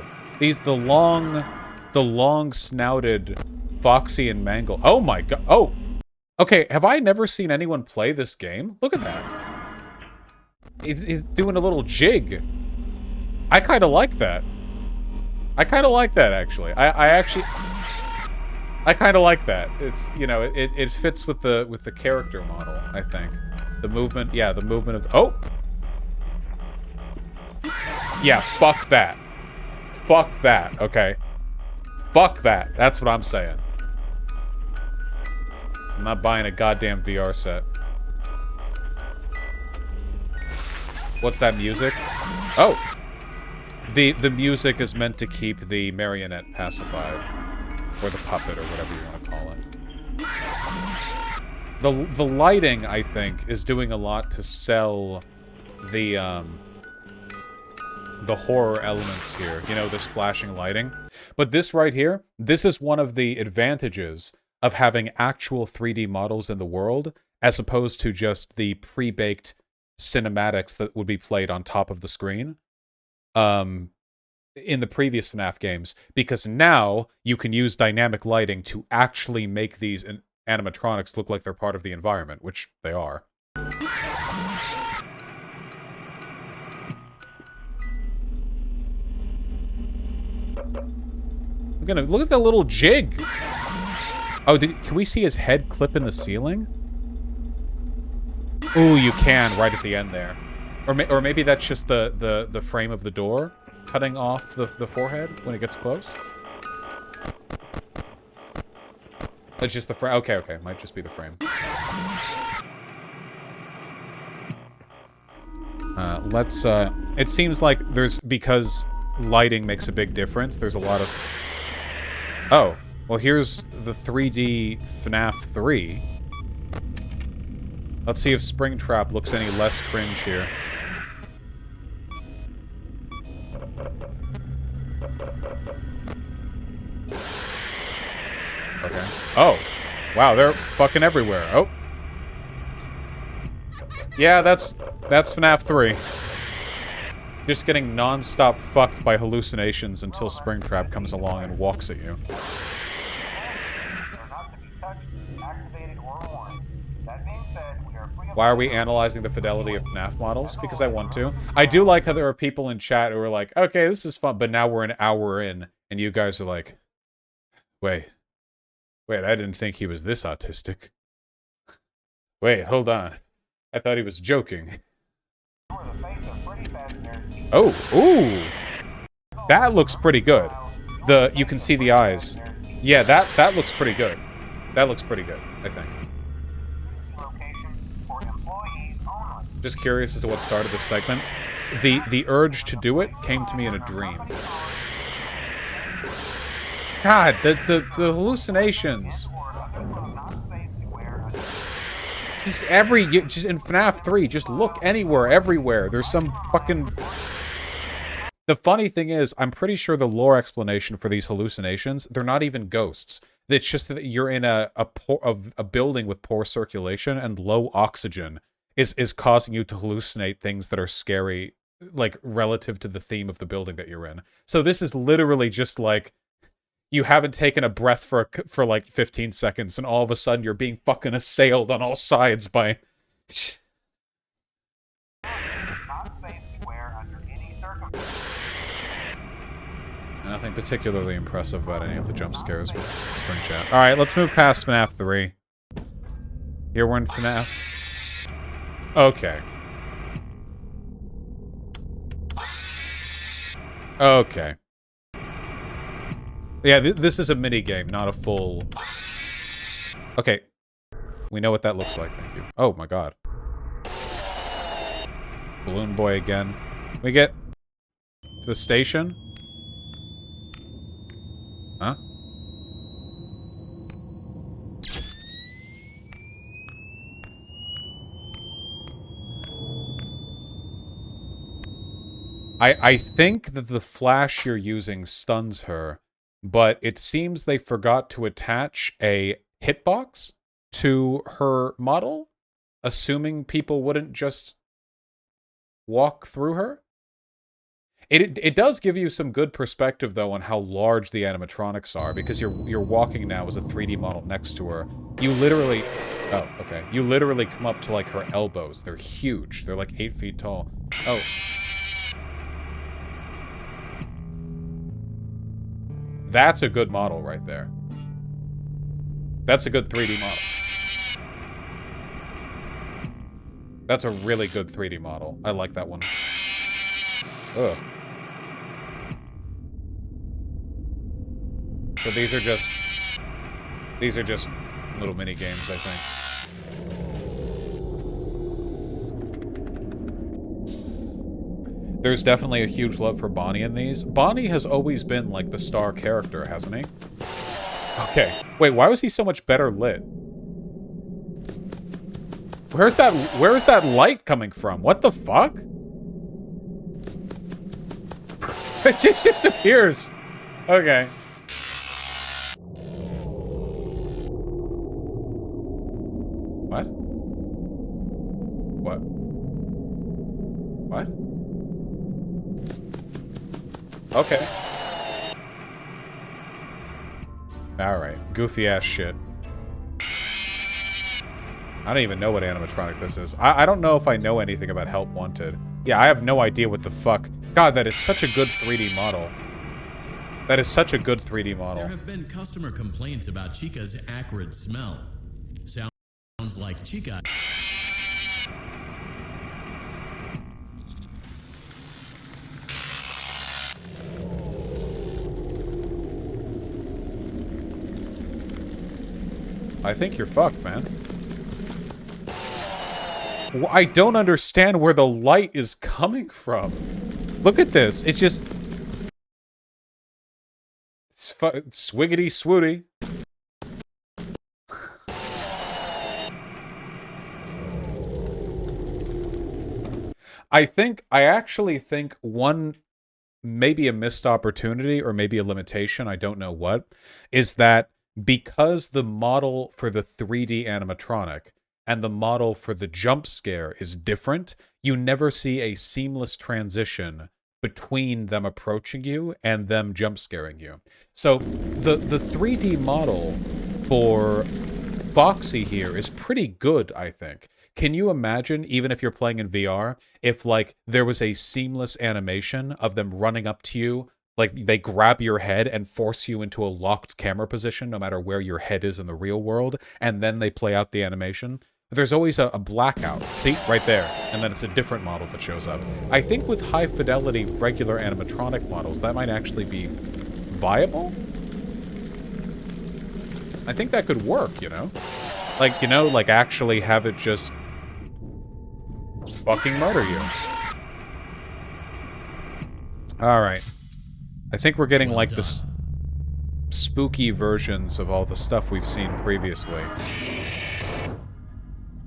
The long-snouted Foxy and Mangle. Oh my god. Oh! Okay, have I never seen anyone play this game? Look at that. He's doing a little jig. I kind of like that. I kind of like that, actually. I actually... I kind of like that. It's, you know, it fits with the character model, I think. The movement, yeah, the movement of... Oh! Yeah, fuck that. Fuck that, okay? Fuck that. That's what I'm saying. I'm not buying a goddamn VR set. What's that music? Oh! The music is meant to keep the marionette pacified. Or the puppet, or whatever you want to call it. The lighting, I think, is doing a lot to sell the horror elements here. You know, this flashing lighting. But this right here, this is one of the advantages of having actual 3D models in the world, as opposed to just the pre-baked cinematics that would be played on top of the screen. In the previous FNAF games, because now you can use dynamic lighting to actually make these animatronics look like they're part of the environment, which they are. I'm gonna look at that little jig. Oh, can we see his head clip in the ceiling? Ooh, you can right at the end there, or maybe that's just the frame of the door cutting off the forehead when it gets close. It's just the frame. Okay, might just be the frame. Let's. It seems like because lighting makes a big difference. There's a lot of. Oh, well, here's the 3D FNAF 3. Let's see if Springtrap looks any less cringe here. Okay. Oh. Wow, they're fucking everywhere. Oh. Yeah, that's FNAF 3. Just getting non-stop fucked by hallucinations until Springtrap comes along and walks at you. Why are we analyzing the fidelity of FNAF models? Because I want to. I do like how there are people in chat who are like, okay, this is fun, but now we're an hour in, and you guys are like, wait, I didn't think he was this autistic. Wait, hold on. I thought he was joking. Oh, ooh! That looks pretty good. You can see the eyes. Yeah, that looks pretty good. That looks pretty good, I think. Just curious as to what started this segment. The urge to do it came to me in a dream. God, the hallucinations. Just just in FNAF 3, just look anywhere, everywhere. There's some fucking... The funny thing is, I'm pretty sure the lore explanation for these hallucinations, they're not even ghosts. It's just that you're in a building with poor circulation and low oxygen is causing you to hallucinate things that are scary, like, relative to the theme of the building that you're in. So this is literally just like, you haven't taken a breath for like 15 seconds, and all of a sudden you're being fucking assailed on all sides by... Nothing particularly impressive about any of the jump scares with Spring Chat. Alright, let's move past FNAF 3. Here we're in FNAF. Okay. Okay. Yeah, this is a mini-game, not a full... Okay. We know what that looks like, thank you. Oh my god. Balloon Boy again. We get... to the station? Huh? I think that the flash you're using stuns her, but it seems they forgot to attach a hitbox to her model, assuming people wouldn't just walk through her. It does give you some good perspective, though, on how large the animatronics are, because you're walking now as a 3D model next to her. You literally... Oh, okay. You literally come up to, like, her elbows. They're huge. They're, like, 8 feet tall. Oh. That's a good model right there. That's a good 3D model. That's a really good 3D model. I like that one. Ugh. So these are just little mini games, I think. There's definitely a huge love for Bonnie in these. Bonnie has always been like the star character, hasn't he? Okay. Wait, why was he so much better lit? Where is that light coming from? What the fuck? It just appears. Okay. What? What? What? Okay. Alright. Goofy ass shit. I don't even know what animatronic this is. I don't know if I know anything about Help Wanted. Yeah, I have no idea what the fuck. God, that is such a good 3D model. That is such a good 3D model. There have been customer complaints about Chica's acrid smell. Sounds like Chica. I think you're fucked, man. I don't understand where the light is coming from. Look at this. It's just... swiggity swooty. I actually think one, maybe a missed opportunity or maybe a limitation, I don't know what, is that because the model for the 3D animatronic and the model for the jump scare is different, you never see a seamless transition between them approaching you and them jump scaring you. So the 3D model for Foxy here is pretty good, I think. Can you imagine, even if you're playing in VR, if like there was a seamless animation of them running up to you, like they grab your head and force you into a locked camera position no matter where your head is in the real world, and then they play out the animation? There's always a blackout. See? Right there. And then it's a different model that shows up. I think with high-fidelity, regular animatronic models, that might actually be viable? I think that could work, you know? Like, you know, like actually have it just fucking murder you. Alright. I think we're getting like the spooky versions of all the stuff we've seen previously.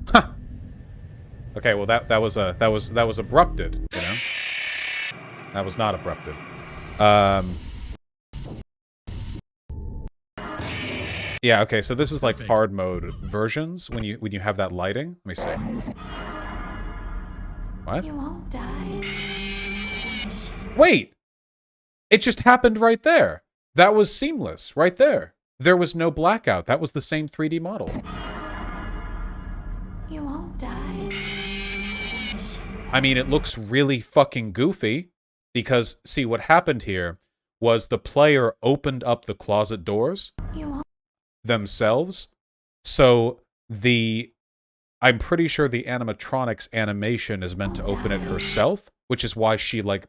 Huh. Okay, well that was abrupted, you know? That was not abrupted. Yeah, okay, so this is like hard mode versions when you have that lighting. Let me see. What? You won't die. Wait! It just happened right there. That was seamless, right there. There was no blackout. That was the same 3D model. You won't die. I mean, it looks really fucking goofy because, see, what happened here was the player opened up the closet doors themselves. So I'm pretty sure the animatronic's animation is meant to open it herself, which is why she, like,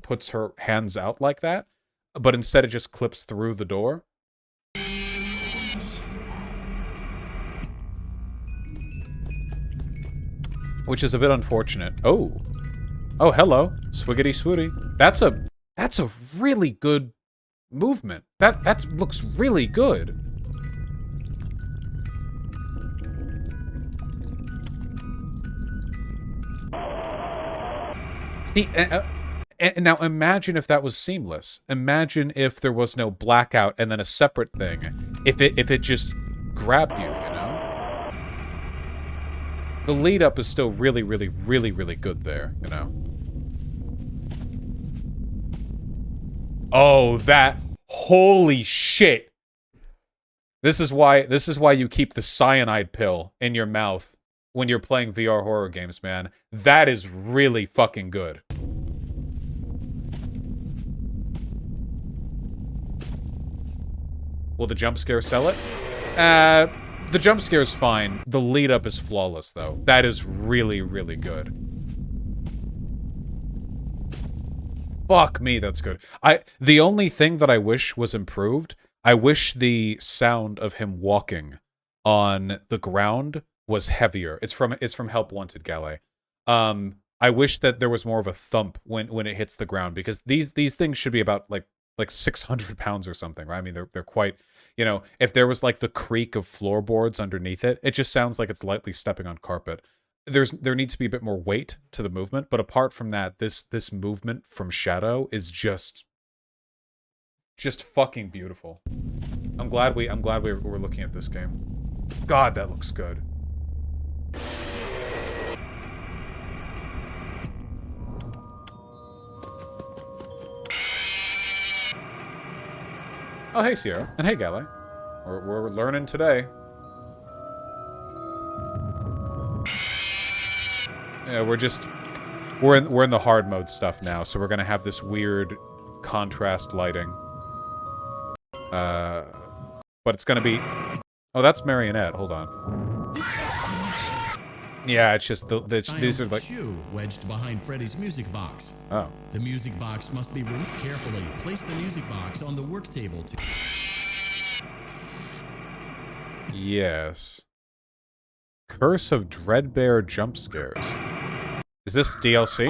puts her hands out like that. But instead it just clips through the door. Which is a bit unfortunate. Oh. Oh, hello. Swiggity swooty. That's a really good movement. That looks really good. See, and now imagine if that was seamless. Imagine if there was no blackout and then a separate thing. If it just grabbed you, you know? The lead up is still really, really, really, really good there, you know? Oh, that, holy shit. This is why you keep the cyanide pill in your mouth when you're playing VR horror games, man. That is really fucking good. Will the jump scare sell it? The jump scare is fine. The lead up is flawless, though. That is really, really good. Fuck me, that's good. The only thing that I wish was improved, I wish the sound of him walking on the ground was heavier. It's from Help Wanted, Galley. I wish that there was more of a thump when it hits the ground, because these things should be about like 600 pounds or something, right? I mean, they're quite, you know, if there was like the creak of floorboards underneath it, it just sounds like it's lightly stepping on carpet. There needs to be a bit more weight to the movement, but apart from that, this movement from Shadow is just fucking beautiful. I'm glad we're looking at this game. God, that looks good. Oh, hey, Sierra. And hey, Galley. We're learning today. Yeah, we're in the hard mode stuff now, so we're gonna have this weird contrast lighting. But it's gonna be... Oh, that's Marionette. Hold on. Yeah, it's just these are like shoe wedged behind Freddy's music box. Oh. The music box must be removed carefully. Place the music box on the work table to... Yes. Curse of Dreadbear jump scares. Is this DLC?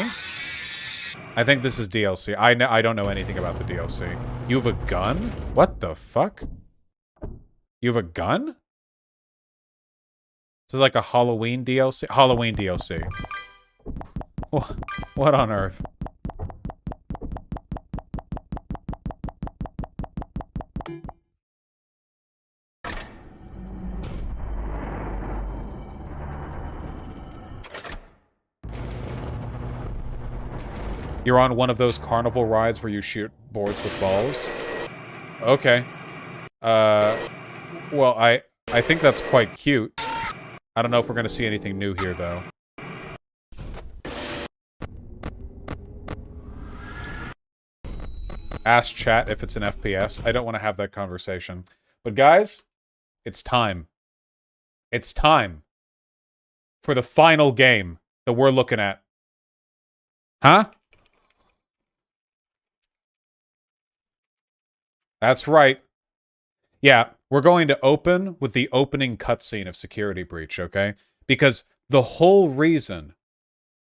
I think this is DLC. I don't know anything about the DLC. You have a gun? What the fuck? You have a gun? This is like a Halloween DLC? Halloween DLC. What on earth? You're on one of those carnival rides where you shoot boards with balls? Okay. Well, I think that's quite cute. I don't know if we're gonna see anything new here, though. Ask chat if it's an FPS. I don't want to have that conversation. But guys, it's time. It's time for the final game that we're looking at. Huh? That's right. Yeah, we're going to open with the opening cutscene of Security Breach, okay? Because the whole reason,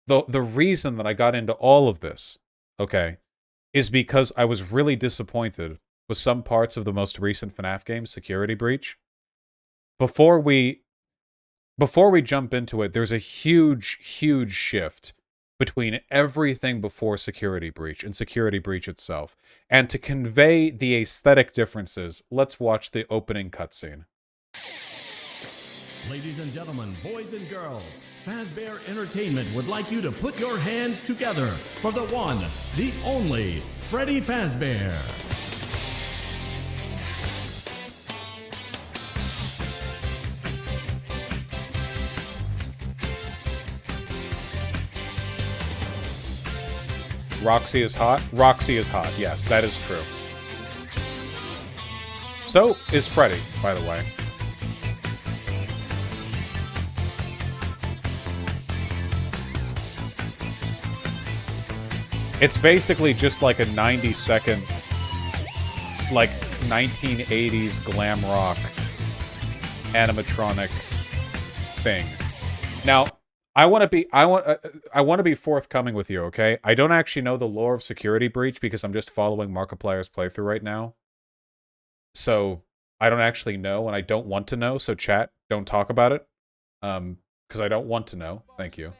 the reason that I got into all of this, okay, is because I was really disappointed with some parts of the most recent FNAF game, Security Breach. Before we jump into it, there's a huge, huge shift between everything before Security Breach and Security Breach itself. And to convey the aesthetic differences, let's watch the opening cutscene. Ladies and gentlemen, boys and girls, Fazbear Entertainment would like you to put your hands together for the one, the only, Freddy Fazbear. Roxy is hot? Roxy is hot, yes, that is true. So is Freddy, by the way. It's basically just like a 90-second, like 1980s glam rock animatronic thing. Now, I want to be forthcoming with you, okay? I don't actually know the lore of Security Breach because I'm just following Markiplier's playthrough right now. So I don't actually know, and I don't want to know. So chat, don't talk about it, because I don't want to know. Thank you.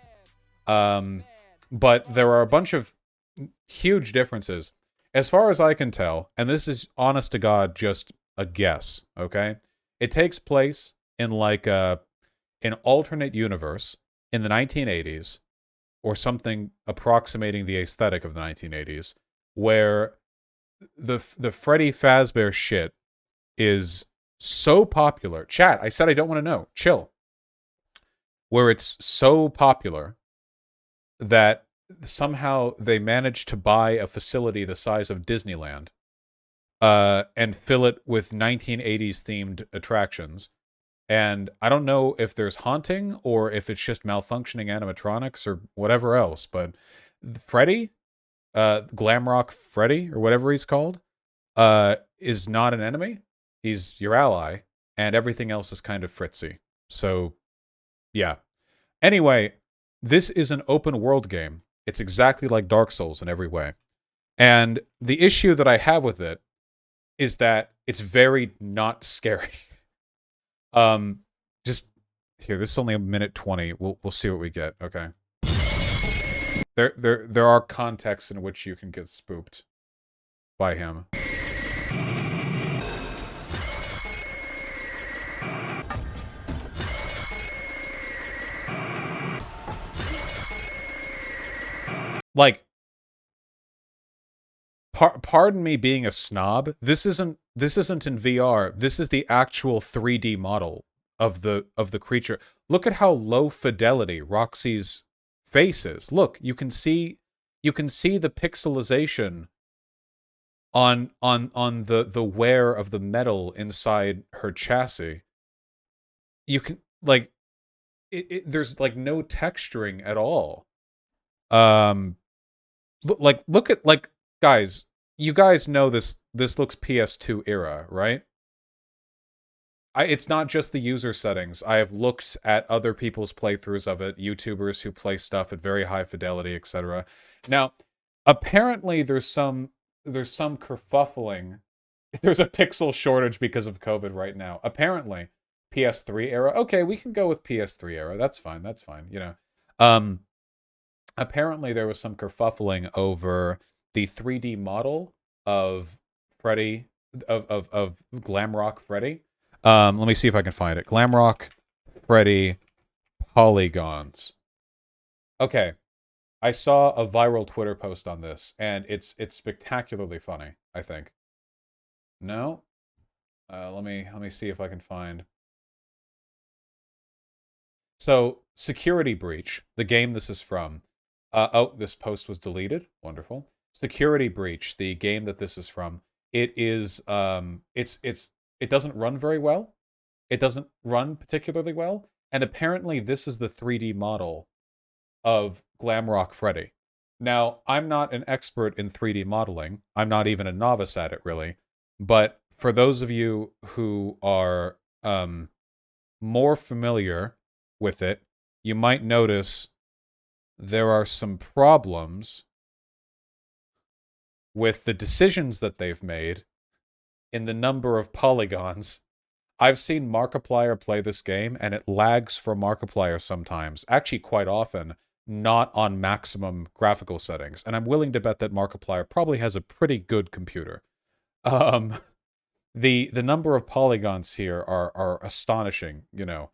But there are a bunch of huge differences, as far as I can tell. And this is honest to God, just a guess. Okay, it takes place in like an alternate universe in the 1980s, or something approximating the aesthetic of the 1980s, where the Freddy Fazbear shit is so popular. Chat, I said I don't want to know. Chill. Where it's so popular that somehow they managed to buy a facility the size of Disneyland and fill it with 1980s themed attractions. And I don't know if there's haunting or if it's just malfunctioning animatronics or whatever else, but Freddy, Glamrock Freddy, or whatever he's called, is not an enemy. He's your ally, and everything else is kind of fritzy. So, yeah. Anyway, this is an open world game. It's exactly like Dark Souls in every way. And the issue that I have with it is that it's very not scary. Just here, this is only a minute 20. We'll see what we get, okay? There are contexts in which you can get spooked by him. Like, pardon me being a snob. This isn't in VR. This is the actual 3D model of the creature. Look at how low fidelity Roxy's face is. Look, you can see the pixelization on the wear of the metal inside her chassis. You can like there's like no texturing at all. Look at guys, you guys know this looks PS2 era, right? It's not just the user settings. I have looked at other people's playthroughs of it, YouTubers who play stuff at very high fidelity, etc. Now, apparently there's some kerfuffling. There's a pixel shortage because of COVID right now. Apparently, PS3 era. Okay, we can go with PS3 era. That's fine. That's fine. You know. Apparently there was some kerfuffling over the 3D model of Freddy, of Glamrock Freddy. Let me see if I can find it. Glamrock Freddy polygons. Okay. I saw a viral Twitter post on this, and it's spectacularly funny, I think. No? Let me see if I can find. So, Security Breach, the game this is from. Oh, this post was deleted. Wonderful. Security Breach, the game that this is from. It is it doesn't run very well. It doesn't run particularly well, and apparently this is the 3D model of Glamrock Freddy. Now, I'm not an expert in 3D modeling. I'm not even a novice at it, really. But for those of you who are more familiar with it, you might notice there are some problems with the decisions that they've made in the number of polygons. I've seen Markiplier play this game, and it lags for Markiplier sometimes. Actually, quite often, not on maximum graphical settings. And I'm willing to bet that Markiplier probably has a pretty good computer. The number of polygons here are astonishing, you know.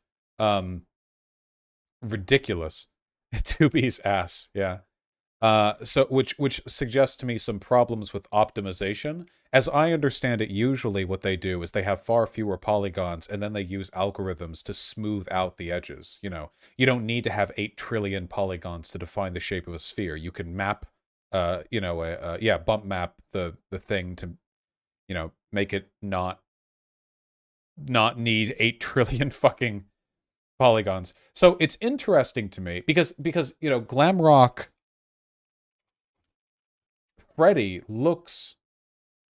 Ridiculous. 2B's ass, yeah. So which suggests to me some problems with optimization. As I understand it, usually what they do is they have far fewer polygons, and then they use algorithms to smooth out the edges. You know, you don't need to have 8 trillion polygons to define the shape of a sphere. You can map, bump map the thing to, you know, make it not need 8 trillion fucking polygons. So it's interesting to me because you know, Glamrock Freddy looks,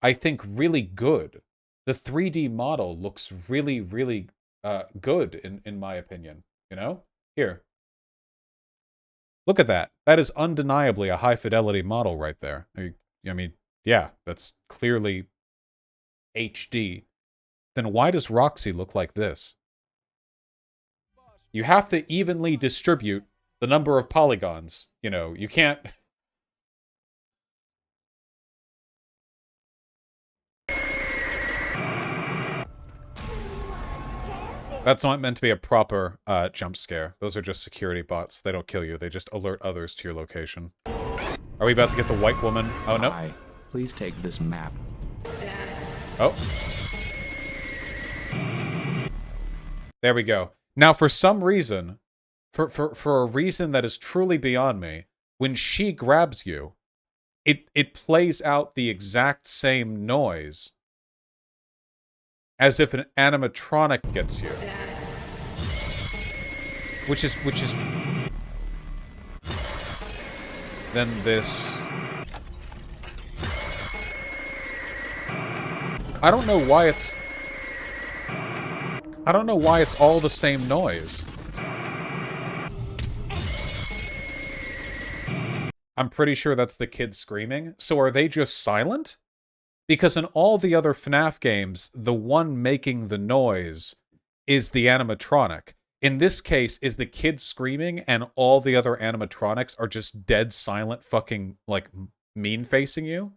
I think, really good. The 3D model looks really, really good in my opinion. You know, here, look at that. That is undeniably a high fidelity model right there. I mean, yeah, that's clearly HD. Then why does Roxy look like this? You have to evenly distribute the number of polygons. You know, you can't. That's not meant to be a proper jump scare. Those are just security bots. They don't kill you. They just alert others to your location. Are we about to get the white woman? Oh, no. Hi. Please take this map. Oh. There we go. Now, for some reason, for a reason that is truly beyond me, when she grabs you, it plays out the exact same noise as if an animatronic gets you. Which is then this. I don't know why it's all the same noise. I'm pretty sure that's the kid screaming. So are they just silent? Because in all the other FNAF games, the one making the noise is the animatronic. In this case, is the kid screaming and all the other animatronics are just dead silent fucking, like, mean-facing you?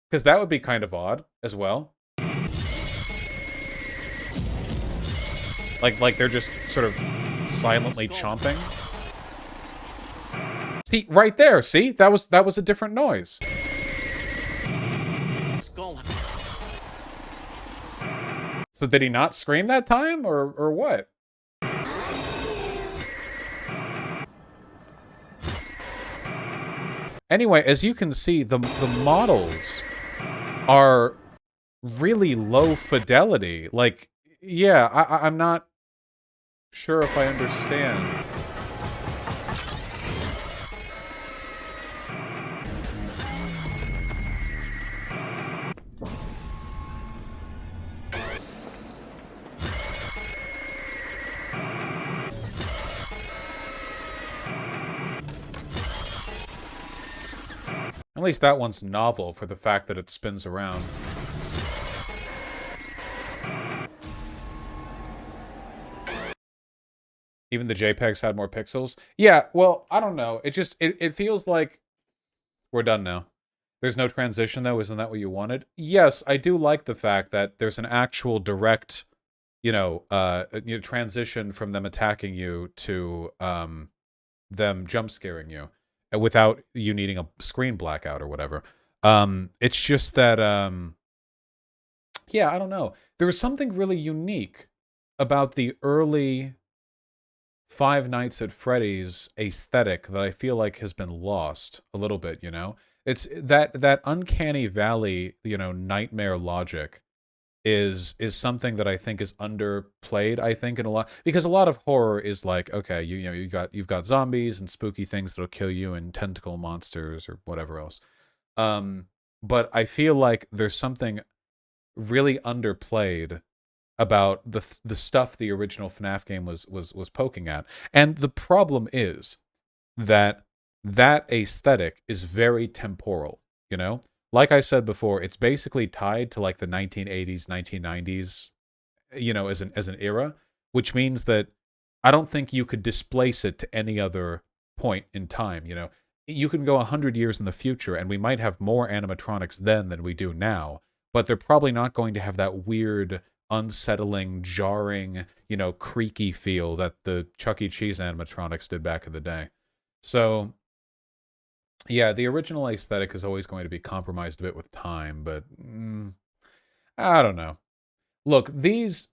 Because that would be kind of odd as well. Like they're just sort of silently chomping. See, right there, see? That was a different noise. So did he not scream that time, or what? Anyway, as you can see, the models are really low fidelity. Like, yeah, I'm not sure if I understand. At least that one's novel for the fact that it spins around. Even the JPEGs had more pixels? Yeah, well, I don't know. It feels like we're done now. There's no transition, though. Isn't that what you wanted? Yes, I do like the fact that there's an actual direct, transition from them attacking you to them jump scaring you without you needing a screen blackout or whatever. It's just that, yeah, I don't know. There was something really unique about the early Five Nights at Freddy's aesthetic that I feel like has been lost a little bit, you know? It's that uncanny valley, nightmare logic is something that I think is underplayed, I think, in a lot, because a lot of horror is like, okay, you've got zombies and spooky things that'll kill you and tentacle monsters or whatever else. But I feel like there's something really underplayed about the stuff the original FNAF game was poking at. And the problem is that aesthetic is very temporal, you know? Like I said before, it's basically tied to like the 1980s, 1990s, as an era, which means that I don't think you could displace it to any other point in time, you know? You can go 100 years in the future and we might have more animatronics then than we do now, but they're probably not going to have that weird, unsettling, jarring, creaky feel that the Chuck E. Cheese animatronics did back in the day. So yeah, the original aesthetic is always going to be compromised a bit with time, but I don't know. Look, these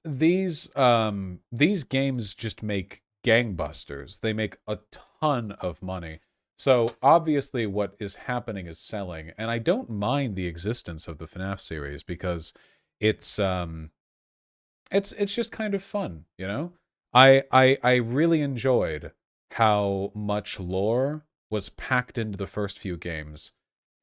games just make gangbusters. They make a ton of money. So obviously what is happening is selling, and I don't mind the existence of the FNAF series because it's just kind of fun, you know? I really enjoyed how much lore was packed into the first few games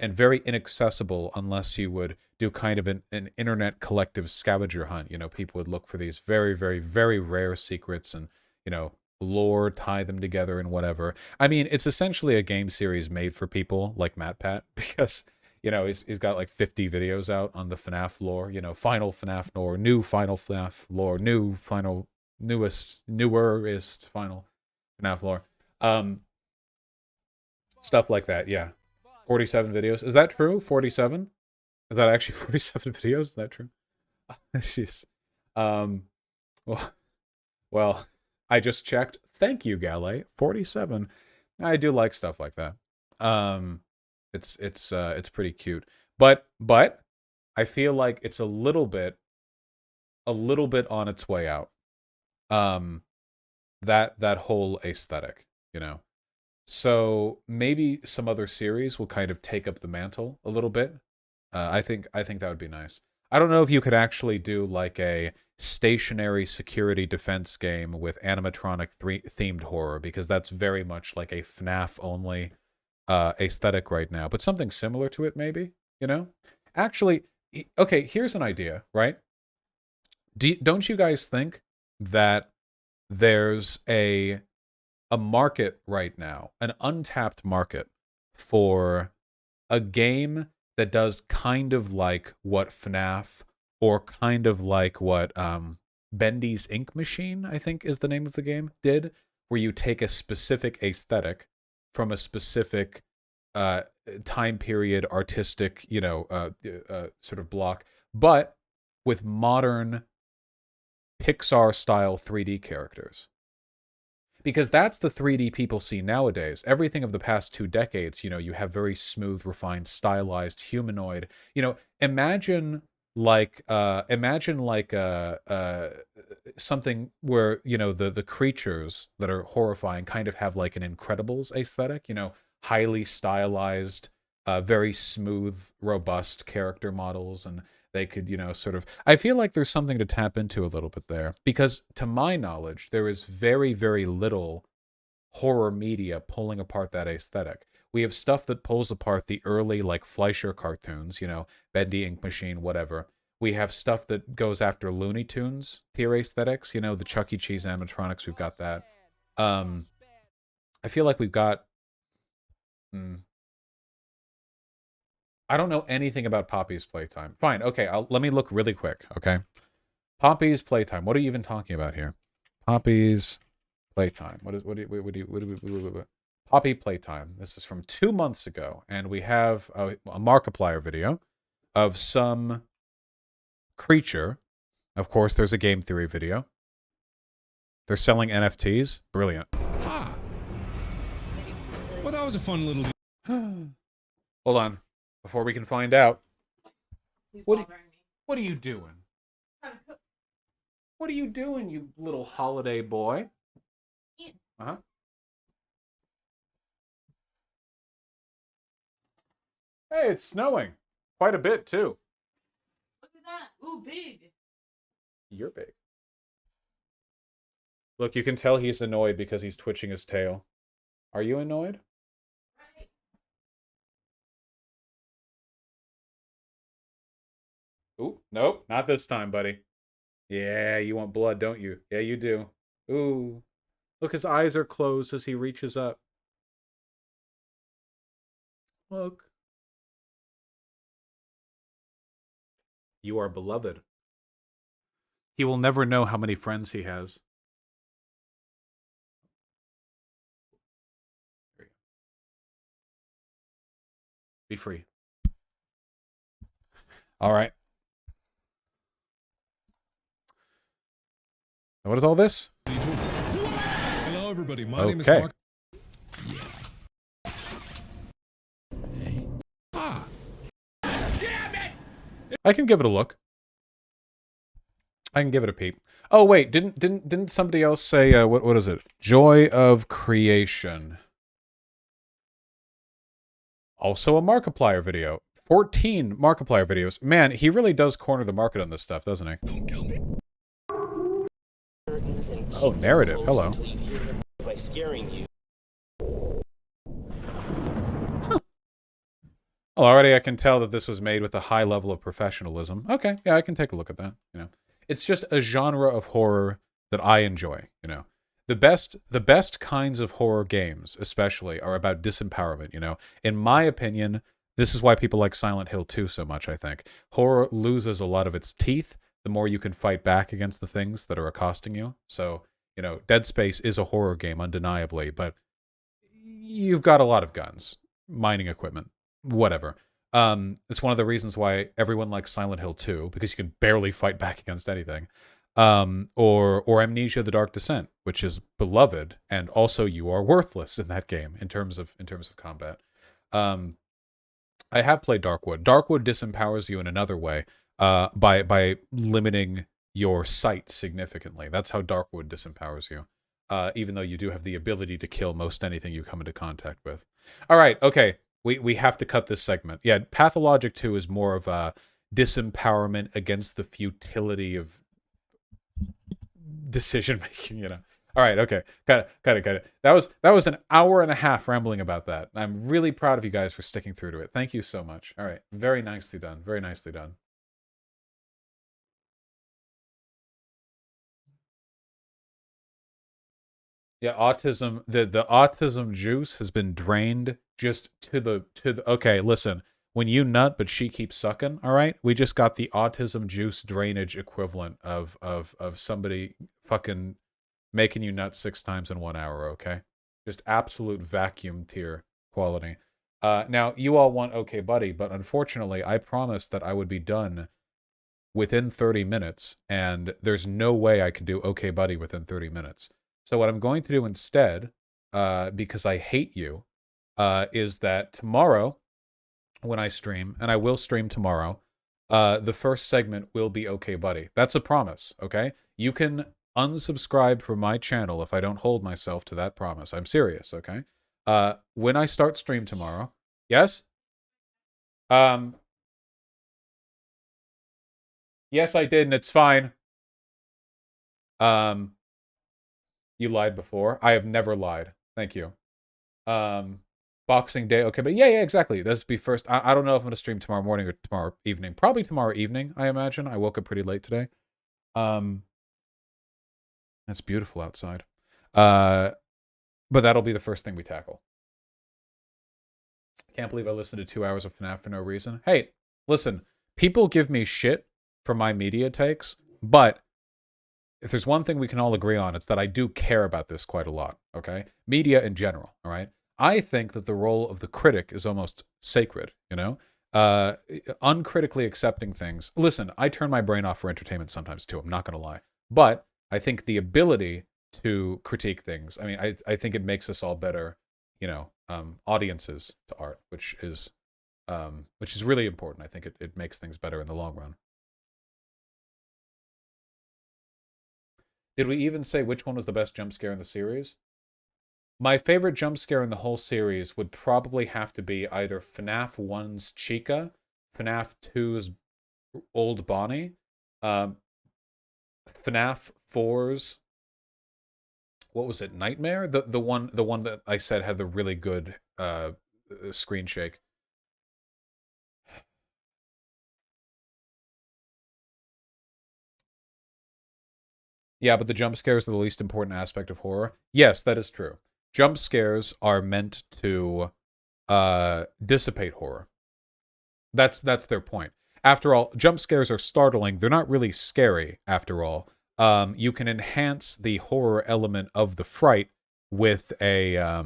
and very inaccessible unless you would do kind of an internet collective scavenger hunt. People would look for these very, very, very rare secrets and, lore, tie them together and whatever. I mean, it's essentially a game series made for people like MatPat because, he's got like 50 videos out on the FNAF lore, final FNAF lore, new final FNAF lore, newerest final FNAF lore. Stuff like that, yeah. 47 videos. Is that true? 47? Is that actually 47 videos? Is that true? Jeez. Well, I just checked. Thank you, Galley. 47. I do like stuff like that. It's pretty cute. But I feel like it's a little bit on its way out. That whole aesthetic, So maybe some other series will kind of take up the mantle a little bit. I think that would be nice. I don't know if you could actually do like a stationary security defense game with animatronic themed horror, because that's very much like a FNAF only aesthetic right now. But something similar to it, maybe, you know? Actually, okay, here's an idea, right? Don't you guys think that there's a market right now, an untapped market for a game that does kind of like what FNAF, or kind of like what Bendy's Ink Machine, I think is the name of the game, did, where you take a specific aesthetic from a specific time period, artistic, you know, sort of block, but with modern Pixar-style 3D characters. Because that's the 3D people see nowadays. Everything of the past 2 decades, you know, you have very smooth, refined, stylized, humanoid. You know, imagine something where, you know, the creatures that are horrifying kind of have like an Incredibles aesthetic, you know, highly stylized, very smooth, robust character models, and they could, you know, sort of... I feel like there's something to tap into a little bit there, because to my knowledge, there is very, very little horror media pulling apart that aesthetic. We have stuff that pulls apart the early, like, Fleischer cartoons, you know, Bendy, Ink Machine, whatever. We have stuff that goes after Looney Tunes tier aesthetics, you know, the Chuck E. Cheese animatronics, we've got that. I feel like we've got... I don't know anything about Poppy's Playtime. Fine, okay, let me look really quick, okay? Poppy's Playtime. What are you even talking about here? Poppy's Playtime. What Poppy Playtime. This is from 2 months ago, and we have a Markiplier video of some creature. Of course, there's a game theory video. They're selling NFTs. Brilliant. Ah. Well, that was a fun little... Hold on. Before we can find out. What are you doing? What are you doing, you little holiday boy? Uh-huh. Hey, it's snowing. Quite a bit, too. Look at that. Ooh, big. You're big. Look, you can tell he's annoyed because he's twitching his tail. Are you annoyed? Ooh, nope, not this time, buddy. Yeah, you want blood, don't you? Yeah, you do. Ooh. Look, his eyes are closed as he reaches up. Look. You are beloved. He will never know how many friends he has. Be free. All right. What is all this? Hello, everybody. My name is Mark. I can give it a look. I can give it a peep. Oh wait, didn't somebody else say what is it? Joy of Creation. Also a Markiplier video. 14 Markiplier videos. Man, he really does corner the market on this stuff, doesn't he? Don't kill me. Oh, narrative. Hello. By scaring you. Huh. Well, already I can tell that this was made with a high level of professionalism. Okay, yeah, I can take a look at that. You know, it's just a genre of horror that I enjoy. You know, the best kinds of horror games, especially, are about disempowerment. You know, in my opinion, this is why people like Silent Hill 2 so much. I think horror loses a lot of its teeth the more you can fight back against the things that are accosting you. So, you know, Dead Space is a horror game, undeniably, but you've got a lot of guns, mining equipment, whatever. It's one of the reasons why everyone likes Silent Hill 2, because you can barely fight back against anything. Or Amnesia: The Dark Descent, which is beloved, and also you are worthless in that game in terms of combat. I have played Darkwood. Darkwood disempowers you in another way. By limiting your sight significantly. That's how Darkwood disempowers you. Even though you do have the ability to kill most anything you come into contact with. All right, okay. We have to cut this segment. Yeah, Pathologic 2 is more of a disempowerment against the futility of decision making, you know. All right, okay. Got it. That was an hour and a half rambling about that. I'm really proud of you guys for sticking through to it. Thank you so much. All right. Very nicely done. Very nicely done. Yeah, autism, the autism juice has been drained just to the okay, listen. When you nut but she keeps sucking, all right? We just got the autism juice drainage equivalent of somebody fucking making you nut 6 times in 1 hour, okay? Just absolute vacuum tier quality. Now you all want okay buddy, but unfortunately I promised that I would be done within 30 minutes, and there's no way I can do okay buddy within 30 minutes. So what I'm going to do instead, because I hate you, is that tomorrow when I stream, and I will stream tomorrow, the first segment will be okay buddy. That's a promise, okay? You can unsubscribe from my channel if I don't hold myself to that promise. I'm serious, okay? When I start stream tomorrow, yes? Yes, I did, and it's fine. You lied before. I have never lied. Thank you. Boxing Day. Okay, but yeah, exactly. This will be first. I don't know if I'm going to stream tomorrow morning or tomorrow evening. Probably tomorrow evening, I imagine. I woke up pretty late today. It's beautiful outside. But that'll be the first thing we tackle. Can't believe I listened to 2 hours of FNAF for no reason. Hey, listen. People give me shit for my media takes, but if there's one thing we can all agree on, it's that I do care about this quite a lot, okay? Media in general, all right? I think that the role of the critic is almost sacred, you know? Uncritically accepting things. Listen, I turn my brain off for entertainment sometimes too, I'm not going to lie. But I think the ability to critique things, I mean, I think it makes us all better, you know, audiences to art, which is really important. I think it makes things better in the long run. Did we even say which one was the best jump scare in the series? My favorite jump scare in the whole series would probably have to be either FNAF 1's Chica, FNAF 2's Old Bonnie, FNAF 4's, what was it, Nightmare? The one that I said had the really good screen shake. Yeah, but the jump scares are the least important aspect of horror. Yes, that is true. Jump scares are meant to dissipate horror. That's their point. After all, jump scares are startling. They're not really scary, after all. You can enhance the horror element of the fright with a,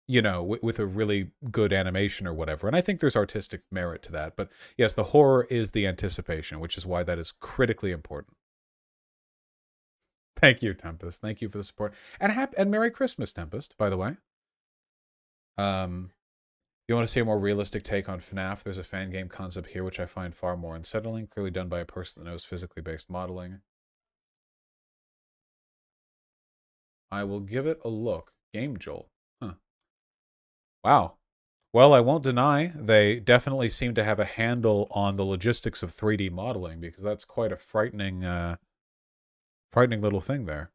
you know, with a really good animation or whatever. And I think there's artistic merit to that. But yes, the horror is the anticipation, which is why that is critically important. Thank you, Tempest. Thank you for the support. And Merry Christmas, Tempest, by the way. You want to see a more realistic take on FNAF? There's a fan game concept here, which I find far more unsettling, clearly done by a person that knows physically based modeling. I will give it a look. Game Joel. Huh. Wow. Well, I won't deny they definitely seem to have a handle on the logistics of 3D modeling, because that's quite a frightening little thing there.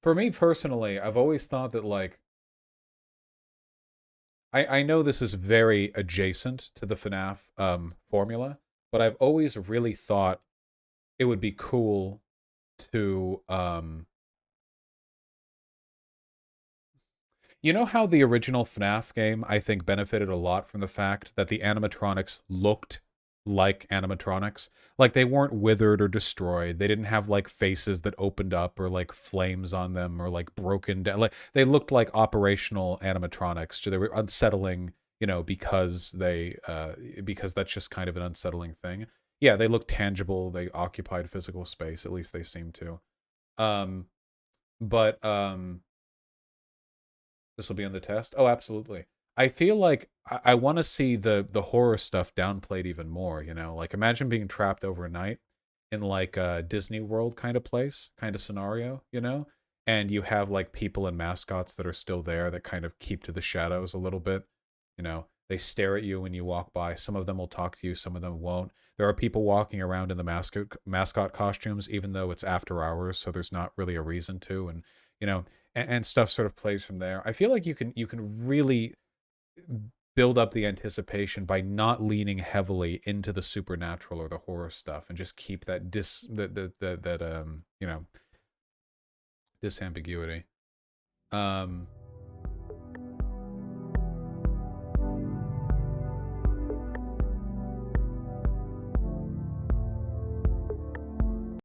For me personally, I've always thought that, like, I know this is very adjacent to the FNAF formula, but I've always really thought it would be cool to you know how the original FNAF game, I think, benefited a lot from the fact that the animatronics looked like animatronics? Like, they weren't withered or destroyed. They didn't have, like, faces that opened up or, like, flames on them or, like, broken down. Like, they looked like operational animatronics. So they were unsettling, you know, because that's just kind of an unsettling thing. Yeah, they looked tangible. They occupied physical space. At least they seemed to. This will be on the test? Oh, absolutely. I feel like I want to see the horror stuff downplayed even more, you know? Like, imagine being trapped overnight in, like, a Disney World kind of place, kind of scenario, you know? and you have like people and mascots that are still there that kind of keep to the shadows a little bit. You know, they stare at you when you walk by. Some of them will talk to you, some of them won't. There are people walking around in the mascot costumes, even though it's after hours, so there's not really a reason to. And you know, and stuff sort of plays from there. I feel like you can really build up the anticipation by not leaning heavily into the supernatural or the horror stuff, and just keep that disambiguity.